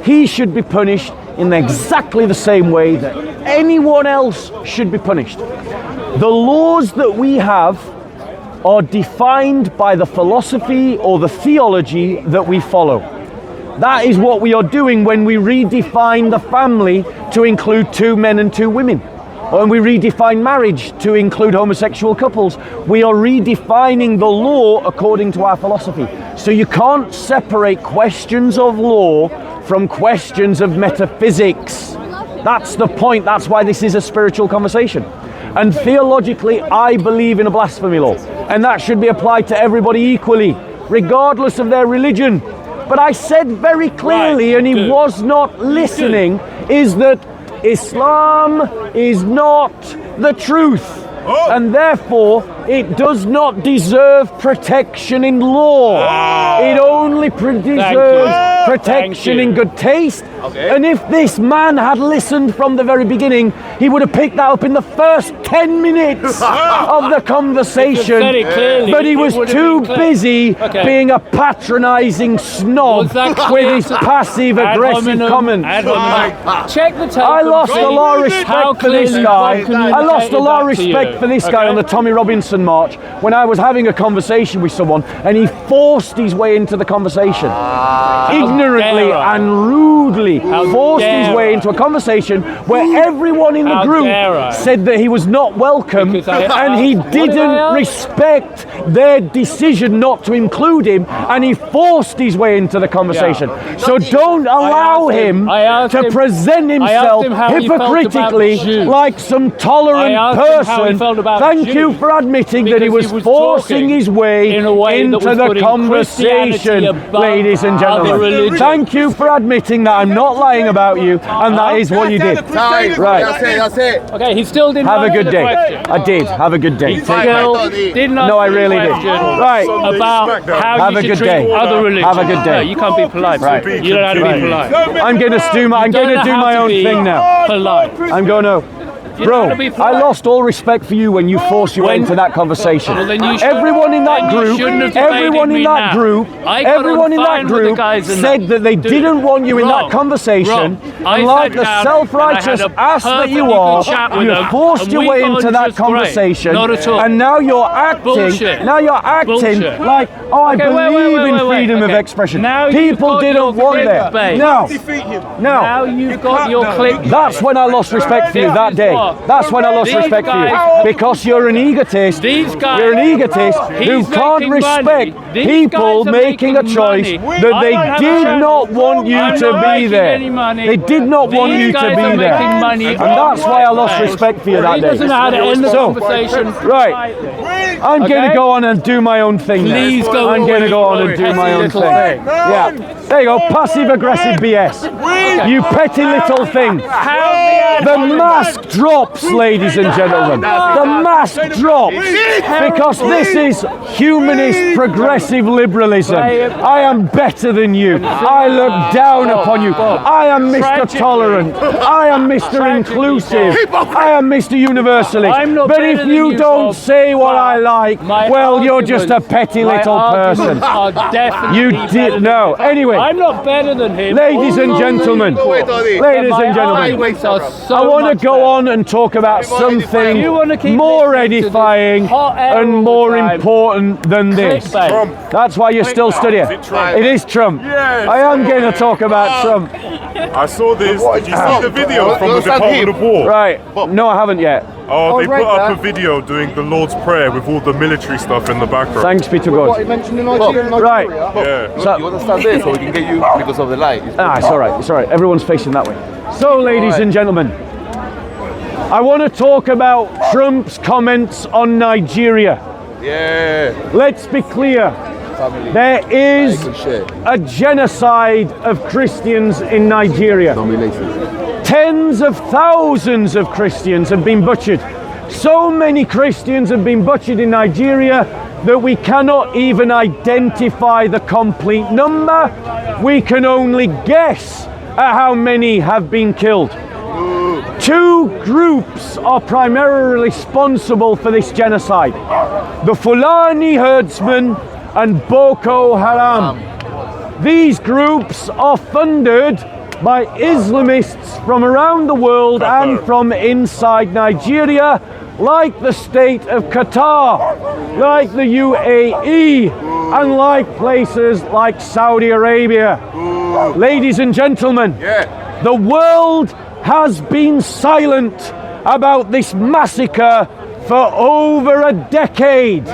he should be punished in exactly the same way that anyone else should be punished. The laws that we have are defined by the philosophy or the theology that we follow. That is what we are doing when we redefine the family to include 2 men and 2 women. Or when we redefine marriage to include homosexual couples. We are redefining the law according to our philosophy. So you can't separate questions of law from questions of metaphysics. That's the point. That's why this is a spiritual conversation. And theologically, I believe in a blasphemy law. And that should be applied to everybody equally, regardless of their religion. But I said very clearly, and he was not listening, is that Islam is not the truth. And therefore, it does not deserve protection in law. It only deserves protection in good taste. Okay. And if this man had listened from the very beginning, he would have picked that up in the first 10 minutes of the conversation. But he was too busy being a patronizing snob with his passive-aggressive comments. Check the tape. I lost a lot of respect for this guy. I lost a lot of respect for this guy on the Tommy Robinson march when I was having a conversation with someone and he forced his way into the conversation. Ignorantly and rudely forced his way into a conversation where everyone in the group said that he was not welcome and he didn't respect their decision not to include him and he forced his way into the conversation. So don't allow him to present himself hypocritically like some tolerant person felt about Thank you Jews for admitting that he because was forcing talking his way in a way that into was the putting conversation, Christianity above ladies and other gentlemen. religions. Thank you for admitting that I'm not lying about you, and that is what you did. Right. That's it. Okay, he still didn't Have a answer good the day. question. I did. Have a good day. He still didn't answer No, I really the did. question Right. about how Have you a should good treat day. other religions. Have a good day. No, you can't be polite. Right. You don't have to be polite. I'm going to do my. I'm going to do my own thing now. Polite. I'm going to. Bro, have to be I polite. lost all respect for you when you forced your way into that conversation. Well, then you should- Everyone in that then you group, shouldn't have debated everyone in me that now. group, I got everyone on in that fine with the group guys in said that they Dude, didn't want you in that wrong. conversation. Wrong. I And like sat the down self-righteous and I had a ass that you perfectly are, good chat with you them, forced and your we way got into on that just great. conversation. Not at all. And now you're acting. Bullshit. Now you're acting Bullshit. like, oh, I Okay, believe wait, in freedom of okay. expression. Now you've People got your didn't want that. clickbait. No. Now No. you've got your click. That's when I lost respect for you that day. That's when I lost These respect for you. guys- Because you're an egotist. These guys- You're an egotist who He's can't making respect money. These people guys are making a choice money. that I they don't have a did chance. not want you I'm to not be making there. any money. They did not want These you to guys be are there. making money And that's why I lost respect for you that He day. doesn't know how to end the So, conversation. right. I'm going to Okay? go on and do my own thing now. Please go I'm on going to with go on your and do petty my own little thing. thing. Yeah. There you go. Passive aggressive BS. You petty little thing. The mask drops, ladies and gentlemen. The mask drops. Because this is humanist progressive liberalism. I am better than you. I look down upon you. I am Mr. Tolerant. I am Mr. Inclusive. I am Mr. Universalist. I'm not But better if than you you, don't Bob. say what I like, My well, you're just a arguments- petty my little person. arguments are definitely You better did than no. his. Anyway, I'm not better than him. ladies and All gentlemen, those ladies my and gentlemen, arguments are so I want to much go better. on and talk about You something wanna keep more listening to this edifying hot air and all the more time. important than this. Clickbait. That's why you're still studying. It is Trump. Yes. I am going to talk about Trump. I saw this. Did you see the video from the Department of War? Right. No, I haven't yet. Oh, they put up a video doing the Lord's Prayer with all the military stuff in the background. Thanks be to God. Right. Yeah. So, You want to stand there so we can get you because of the light. it's all right. It's all right. Everyone's facing that way. So, ladies and gentlemen, I want to talk about Trump's comments on Nigeria. Yeah. Let's be clear. Family. There is Good shit. a genocide of Christians in Nigeria. Domination. Tens of thousands of Christians have been butchered. So many Christians have been butchered in Nigeria that we cannot even identify the complete number. We can only guess at how many have been killed. Two groups are primarily responsible for this genocide: the Fulani herdsmen and Boko Haram. These groups are funded by Islamists from around the world and from inside Nigeria, like the state of Qatar, like the UAE, and like places like Saudi Arabia. Ladies and gentlemen, the world has been silent about this massacre for over a decade,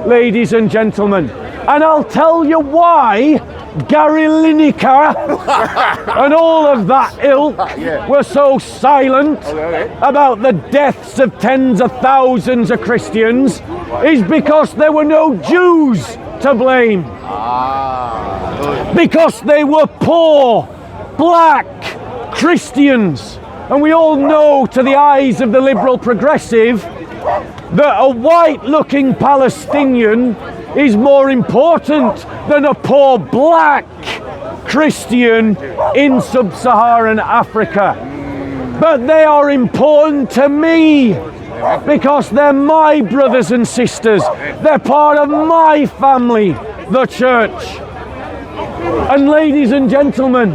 ladies and gentlemen. And I'll tell you why Gary Lineker and all of that ilk were so silent about the deaths of tens of thousands of Christians is because there were no Jews to blame. Because they were poor, black Christians. And we all know to the eyes of the liberal progressive that a white-looking Palestinian is more important than a poor black Christian in sub-Saharan Africa. But they are important to me because they're my brothers and sisters. They're part of my family, the church. And ladies and gentlemen,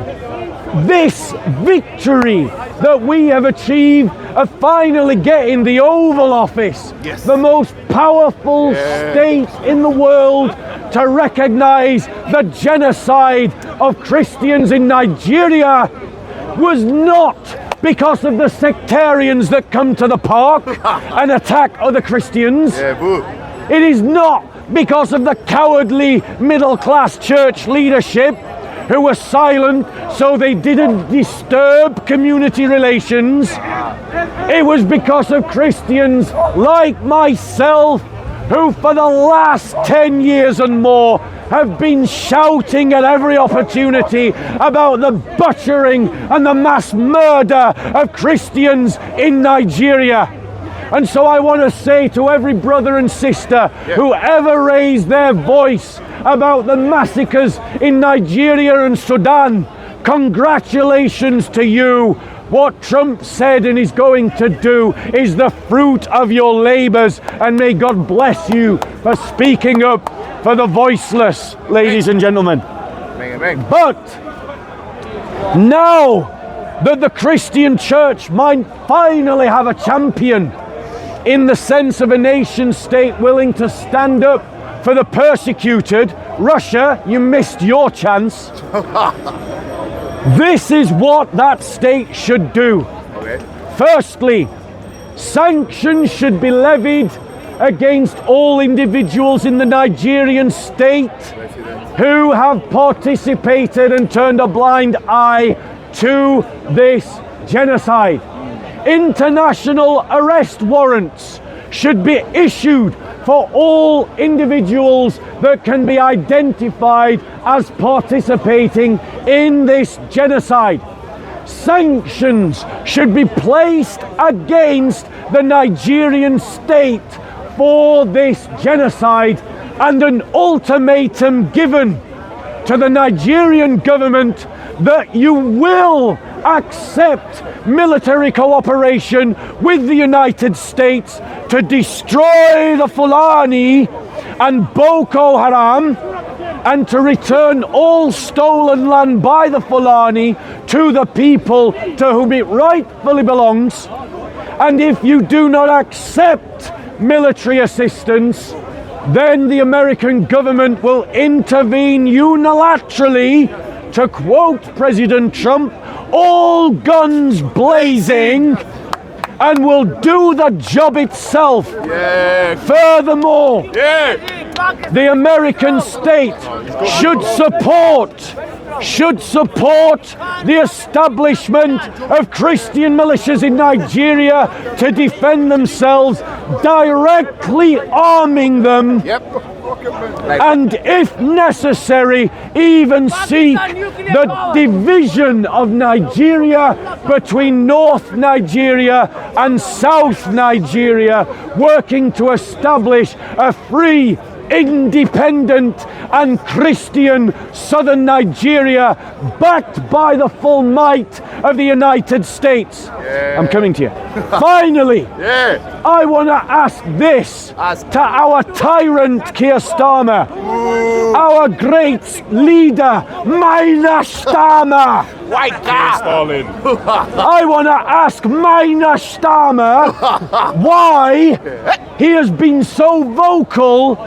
this victory that we have achieved of finally getting the Oval Office, the most powerful state in the world, to recognize the genocide of Christians in Nigeria was not because of the sectarians that come to the park and attack other Christians. It is not because of the cowardly middle-class church leadership who were silent so they didn't disturb community relations. It was because of Christians like myself who for the last 10 years and more have been shouting at every opportunity about the butchering and the mass murder of Christians in Nigeria. And so I want to say to every brother and sister who ever raised their voice about the massacres in Nigeria and Sudan, congratulations to you. What Trump said and is going to do is the fruit of your labors, and may God bless you for speaking up for the voiceless, ladies and gentlemen. But now that the Christian church might finally have a champion in the sense of a nation state willing to stand up for the persecuted, Russia, you missed your chance. This is what that state should do. Firstly, sanctions should be levied against all individuals in the Nigerian state who have participated and turned a blind eye to this genocide. International arrest warrants should be issued for all individuals that can be identified as participating in this genocide. Sanctions should be placed against the Nigerian state for this genocide, and an ultimatum given to the Nigerian government that you will accept military cooperation with the United States to destroy the Fulani and Boko Haram, and to return all stolen land by the Fulani to the people to whom it rightfully belongs. And if you do not accept military assistance, then the American government will intervene unilaterally, to quote President Trump, all guns blazing, and will do the job itself. Furthermore, the American state should support the establishment of Christian militias in Nigeria to defend themselves, directly arming them, and if necessary, even seek the division of Nigeria between North Nigeria and South Nigeria, working to establish a free, independent and Christian southern Nigeria, backed by the full might of the United States. I'm coming to you. Finally, I want to ask this to our tyrant Keir Starmer, our great leader, Meiner Starmer. I want to ask Meiner Starmer why he has been so vocal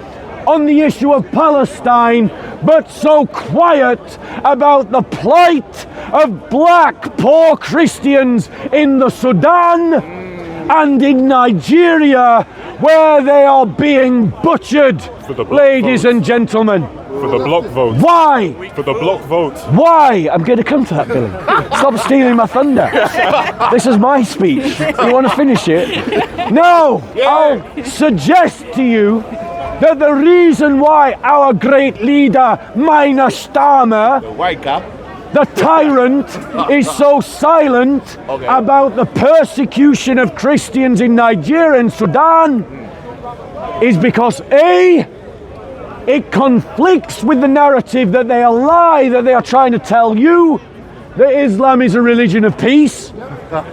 on the issue of Palestine, but so quiet about the plight of black poor Christians in the Sudan and in Nigeria, where they are being butchered, ladies and gentlemen. For the block vote. Why? For the block vote. Why? I'm going to come to that, Billy. Stop stealing my thunder. This is my speech. You want to finish it? No! I'll suggest to you that the reason why our great leader, Meiner Starmer, the tyrant, is so silent about the persecution of Christians in Nigeria and Sudan is because A, it conflicts with the narrative that they are trying to tell you, that Islam is a religion of peace,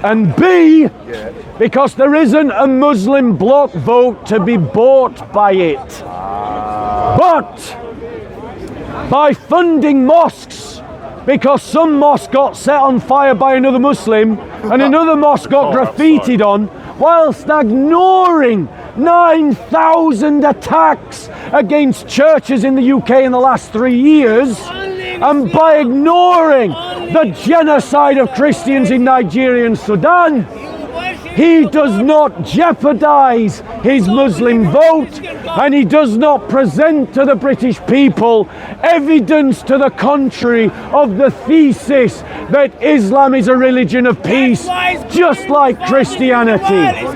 and B, because there isn't a Muslim bloc vote to be bought by it. But by funding mosques, because some mosque got set on fire by another Muslim and another mosque got graffitied on, whilst ignoring 9,000 attacks against churches in the UK in the last 3 years, and by ignoring the genocide of Christians in Nigeria and Sudan, He does not jeopardize his Muslim vote, and he does not present to the British people evidence to the contrary of the thesis that Islam is a religion of peace, just like Christianity.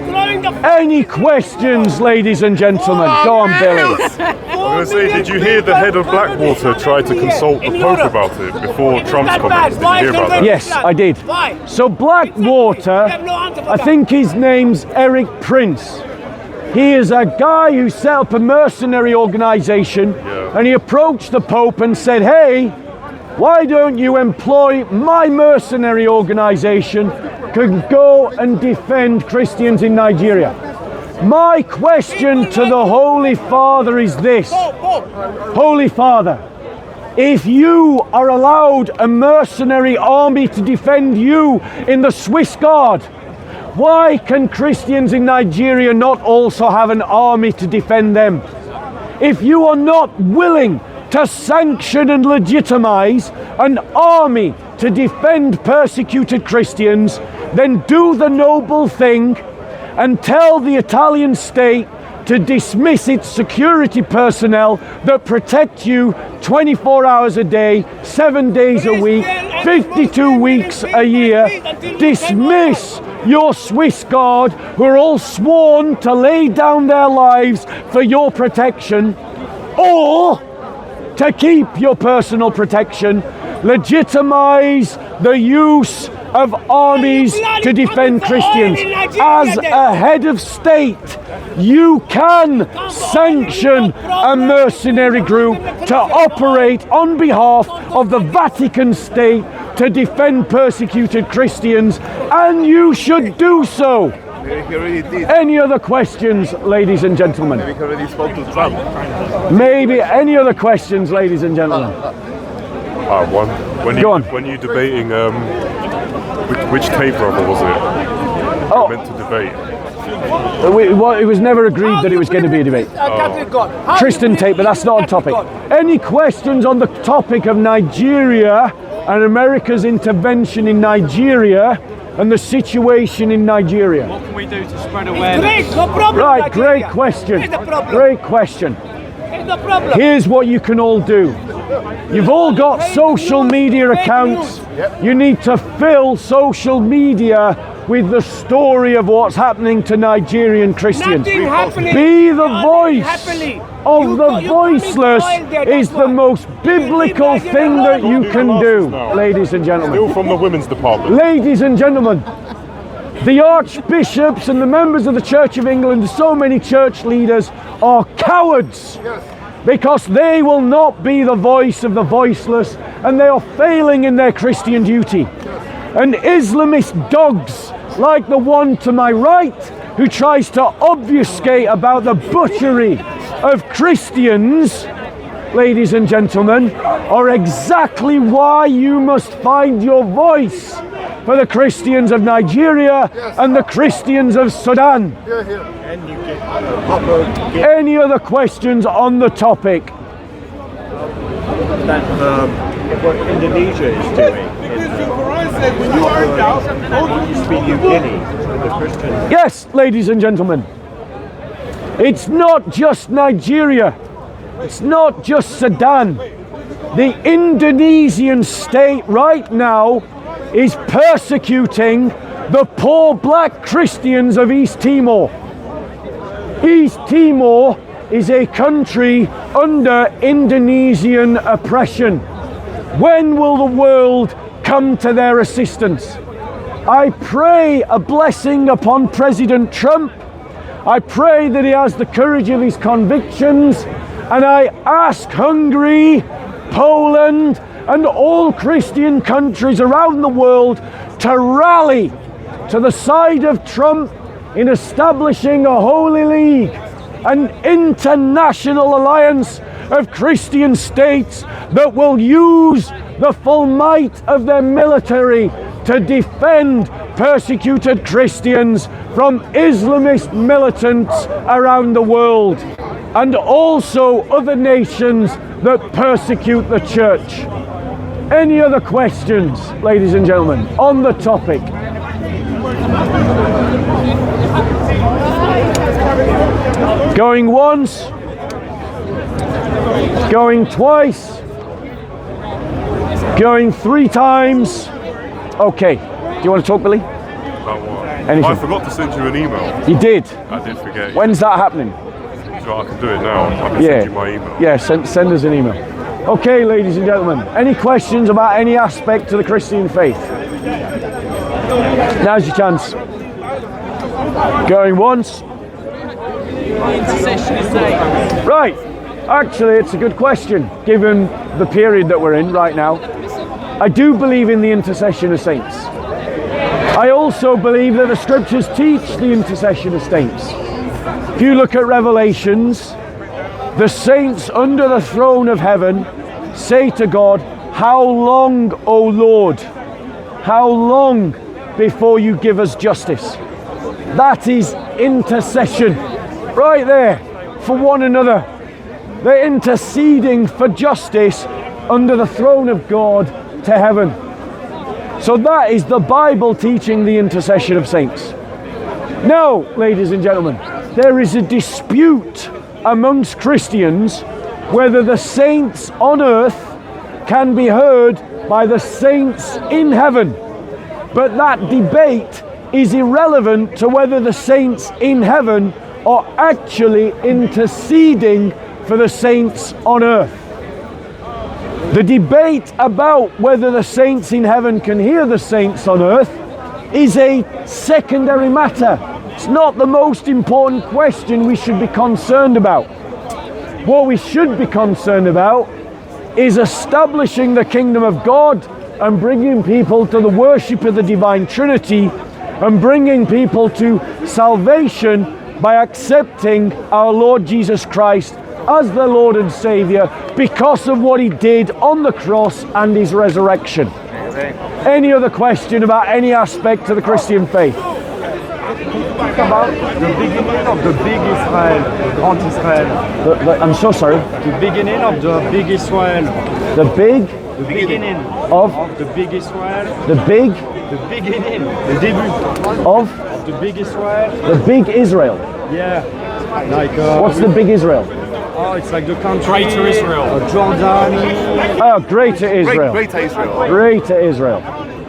Any questions, ladies and gentlemen? Go on, Billy. I was going to say, did you hear the head of Blackwater try to consult the Pope about it before Trump's comments? Did you hear about that? Yes, I did. So Blackwater, I think his name's Eric Prince. He is a guy who set up a mercenary organization, and he approached the Pope and said, hey, why don't you employ my mercenary organization to go and defend Christians in Nigeria? My question to the Holy Father is this. Holy Father, if you are allowed a mercenary army to defend you in the Swiss Guard, why can Christians in Nigeria not also have an army to defend them? If you are not willing to sanction and legitimize an army to defend persecuted Christians, then do the noble thing and tell the Italian state to dismiss its security personnel that protect you 24 hours a day, 7 days a week, 52 weeks a year. Dismiss your Swiss Guard, who are all sworn to lay down their lives for your protection, or to keep your personal protection, legitimize the use of armies to defend Christians. As a head of state, you can sanction a mercenary group to operate on behalf of the Vatican state to defend persecuted Christians, and you should do so. Any other questions, ladies and gentlemen? Maybe he already spoke to Trump. Maybe any other questions, ladies and gentlemen? One. When you debating, which tape brother was it? Oh. Meant to debate. It was never agreed that it was going to be a debate. Tristan Tate, but that's not on topic. Any questions on the topic of Nigeria and America's intervention in Nigeria and the situation in Nigeria? What can we do to spread awareness? Right, great question. Great question. Here's what you can all do. You've all got social media accounts. You need to fill social media with the story of what's happening to Nigerian Christians. Be the voice of the voiceless is the most biblical thing that you can do, ladies and gentlemen. Still from the women's department. Ladies and gentlemen, the archbishops and the members of the Church of England, so many church leaders, are cowards because they will not be the voice of the voiceless, and they are failing in their Christian duty. And Islamist dogs like the one to my right, who tries to obfuscate about the butchery of Christians, ladies and gentlemen, are exactly why you must find your voice for the Christians of Nigeria and the Christians of Sudan. Any other questions on the topic? What Indonesia is doing in New Guinea with the Christians. Yes, ladies and gentlemen. It's not just Nigeria. It's not just Sudan. The Indonesian state right now is persecuting the poor black Christians of East Timor. East Timor is a country under Indonesian oppression. When will the world come to their assistance? I pray a blessing upon President Trump. I pray that he has the courage of his convictions, and I ask Hungary, Poland, and all Christian countries around the world to rally to the side of Trump in establishing a holy league, an international alliance of Christian states that will use the full might of their military to defend persecuted Christians from Islamist militants around the world, and also other nations that persecute the church. Any other questions, ladies and gentlemen, on the topic? Going once. Going twice. Going 3 times. Okay. Do you want to talk, Billy? About what? Anything. I forgot to send you an email. You did. I did forget. When's that happening? So I can do it now. I can Yeah. send you my email. Yeah, send us an email. Okay, ladies and gentlemen, any questions about any aspect of the Christian faith? Now's your chance. Going once. Right. Actually, it's a good question, given the period that we're in right now. I do believe in the intercession of saints. I also believe that the scriptures teach the intercession of saints. If you look at Revelations, the saints under the throne of heaven say to God, "How long, O Lord? How long before you give us justice?" That is intercession, right there, for one another. They're interceding for justice under the throne of God to heaven. So that is the Bible teaching the intercession of saints. Now, ladies and gentlemen, there is a dispute amongst Christians whether the saints on earth can be heard by the saints in heaven. But that debate is irrelevant to whether the saints in heaven are actually interceding for the saints on earth. The debate about whether the saints in heaven can hear the saints on earth is a secondary matter. It's not the most important question we should be concerned about. What we should be concerned about is establishing the kingdom of God and bringing people to the worship of the divine Trinity and bringing people to salvation by accepting our Lord Jesus Christ as their Lord and Savior because of what he did on the cross and his resurrection. Any other question about any aspect of the Christian faith? Talk about the beginning of the big Israel, Grand Israel. I'm so sorry. The beginning of the big Israel. The beginning of the big Israel. the beginning. Le début of the big Israel. the big Israel. Yeah. Like What's the big Israel? oh, it's like the country. Greater Israel. Jordan. Oh, Greater Israel. Greater Israel. Greater Israel.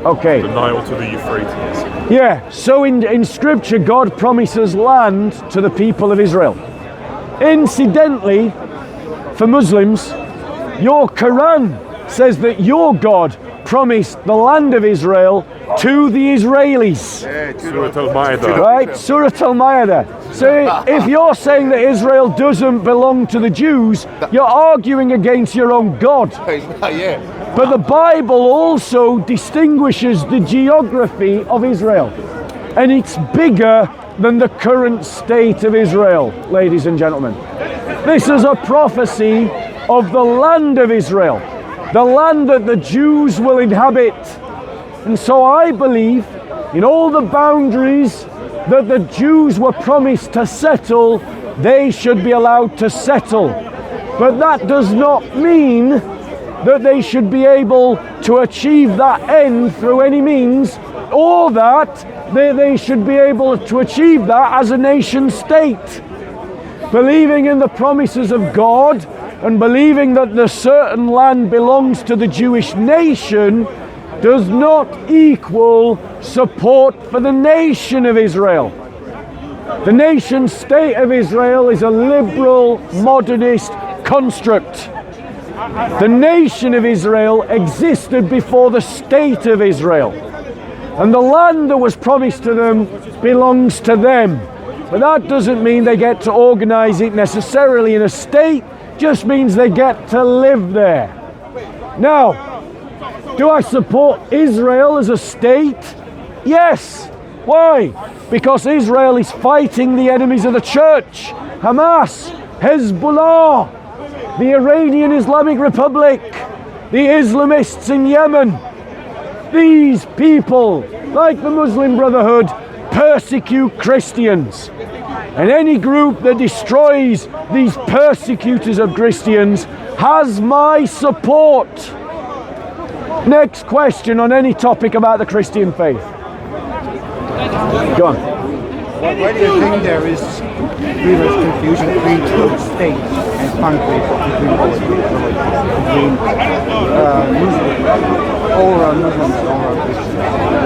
Okay. The Nile to the Euphrates. Yeah, so in Scripture, God promises land to the people of Israel. Incidentally, for Muslims, your Quran says that your God promised the land of Israel to the Israelis. Surah Al-Ma'idah. Right? Surah Al-Ma'idah. So if you're saying that Israel doesn't belong to the Jews, you're arguing against your own God. Yeah. But the Bible also distinguishes the geography of Israel. And it's bigger than the current state of Israel, ladies and gentlemen. This is a prophecy of the land of Israel, the land that the Jews will inhabit. And so I believe in all the boundaries that the Jews were promised to settle, they should be allowed to settle. But that does not mean that they should be able to achieve that end through any means, or that they should be able to achieve that as a nation state. Believing in the promises of God and believing that the certain land belongs to the Jewish nation does not equal support for the nation of Israel. The nation state of Israel is a liberal, modernist construct. The nation of Israel existed before the state of Israel. And the land that was promised to them belongs to them. But that doesn't mean they get to organize it necessarily in a state, just means they get to live there. Now, do I support Israel as a state? Yes. Why? Because Israel is fighting the enemies of the church. Hamas, Hezbollah, the Iranian Islamic Republic, the Islamists in Yemen. These people, like the Muslim Brotherhood, persecute Christians. And any group that destroys these persecutors of Christians has my support. Next question on any topic about the Christian faith. Go on. Why do you think there is previous confusion between state and country, between Muslims, all around Muslims, all around Christians.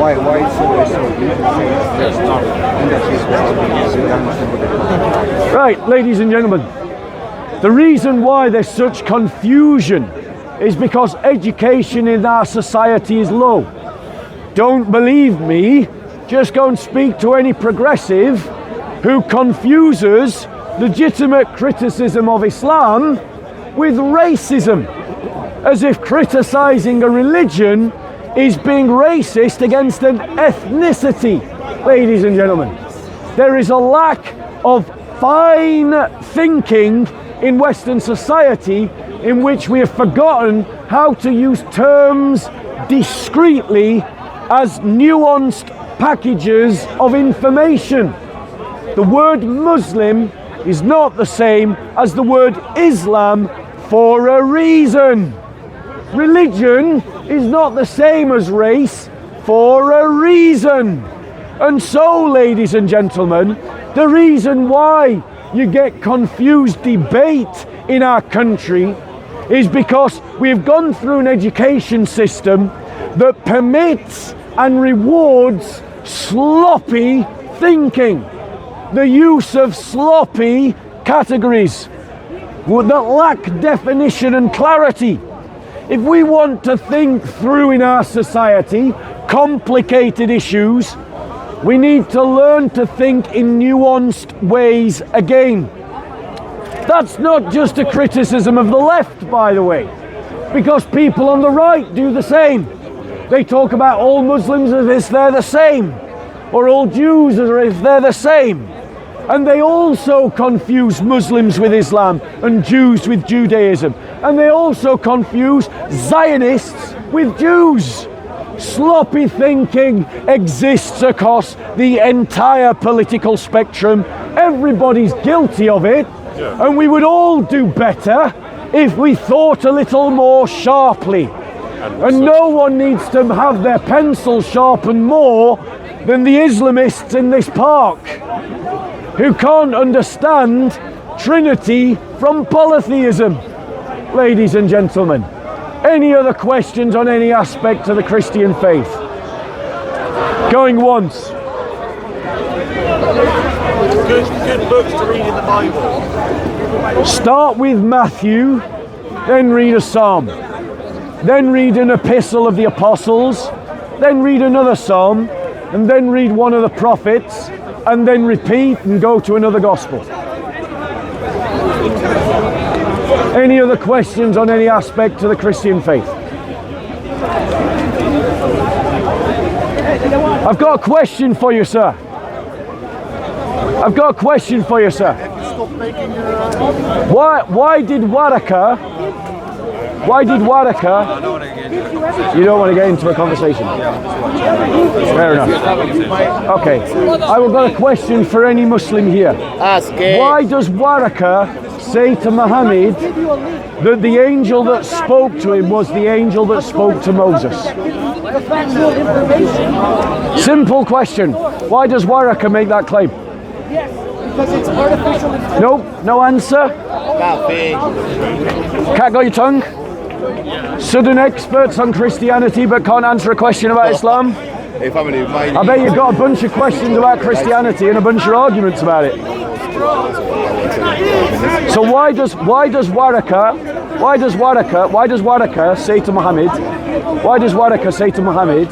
Why it's so easy to say that's not, and that is what we understand what they're talking about. Right, ladies and gentlemen, the reason why there's such confusion is because education in our society is low. Don't believe me? Just go and speak to any progressive who confuses legitimate criticism of Islam with racism, as if criticizing a religion is being racist against an ethnicity. Ladies and gentlemen, there is a lack of fine thinking in Western society in which we have forgotten how to use terms discreetly as nuanced packages of information. The word Muslim is not the same as the word Islam for a reason. Religion is not the same as race for a reason. And so, ladies and gentlemen, the reason why you get confused debate in our country is because we've gone through an education system that permits and rewards sloppy thinking, the use of sloppy categories that lack definition and clarity. If we want to think through in our society complicated issues, we need to learn to think in nuanced ways again. That's not just a criticism of the left, by the way, because people on the right do the same. They talk about all Muslims as if they're the same, or all Jews as if they're the same. And they also confuse Muslims with Islam and Jews with Judaism. And they also confuse Zionists with Jews. Sloppy thinking exists across the entire political spectrum. Everybody's guilty of it. And we would all do better if we thought a little more sharply. And no one needs to have their pencil sharpened more than the Islamists in this park, who can't understand Trinity from polytheism. Ladies and gentlemen, any other questions on any aspect of the Christian faith? Going once. Good books to read in the Bible. Start with Matthew, then read a psalm. Then read an epistle of the apostles, then read another psalm, and then read one of the prophets, and then repeat and go to another gospel. Any other questions on any aspect of the Christian faith? I've got a question for you, sir. I've got a question for you, sir. Why did Waraka? You don't want to get into a conversation? Fair enough. Okay. I will got a question for any Muslim here. Why does Waraka say to Muhammad that the angel that spoke to him was the angel that spoke to Moses? Simple question. Why does Waraka make that claim? Because it's artificial intelligence. Nope, no answer. Cat got your tongue? Sudden experts on Christianity but can't answer a question about Islam? I bet you've got a bunch of questions about Christianity and a bunch of arguments about it. So why does Waraka say to Muhammad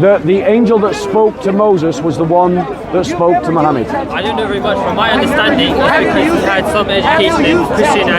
that the angel that spoke to Moses was the one that spoke to Muhammad? I don't know very much. From my understanding, because he had some education in Christianity.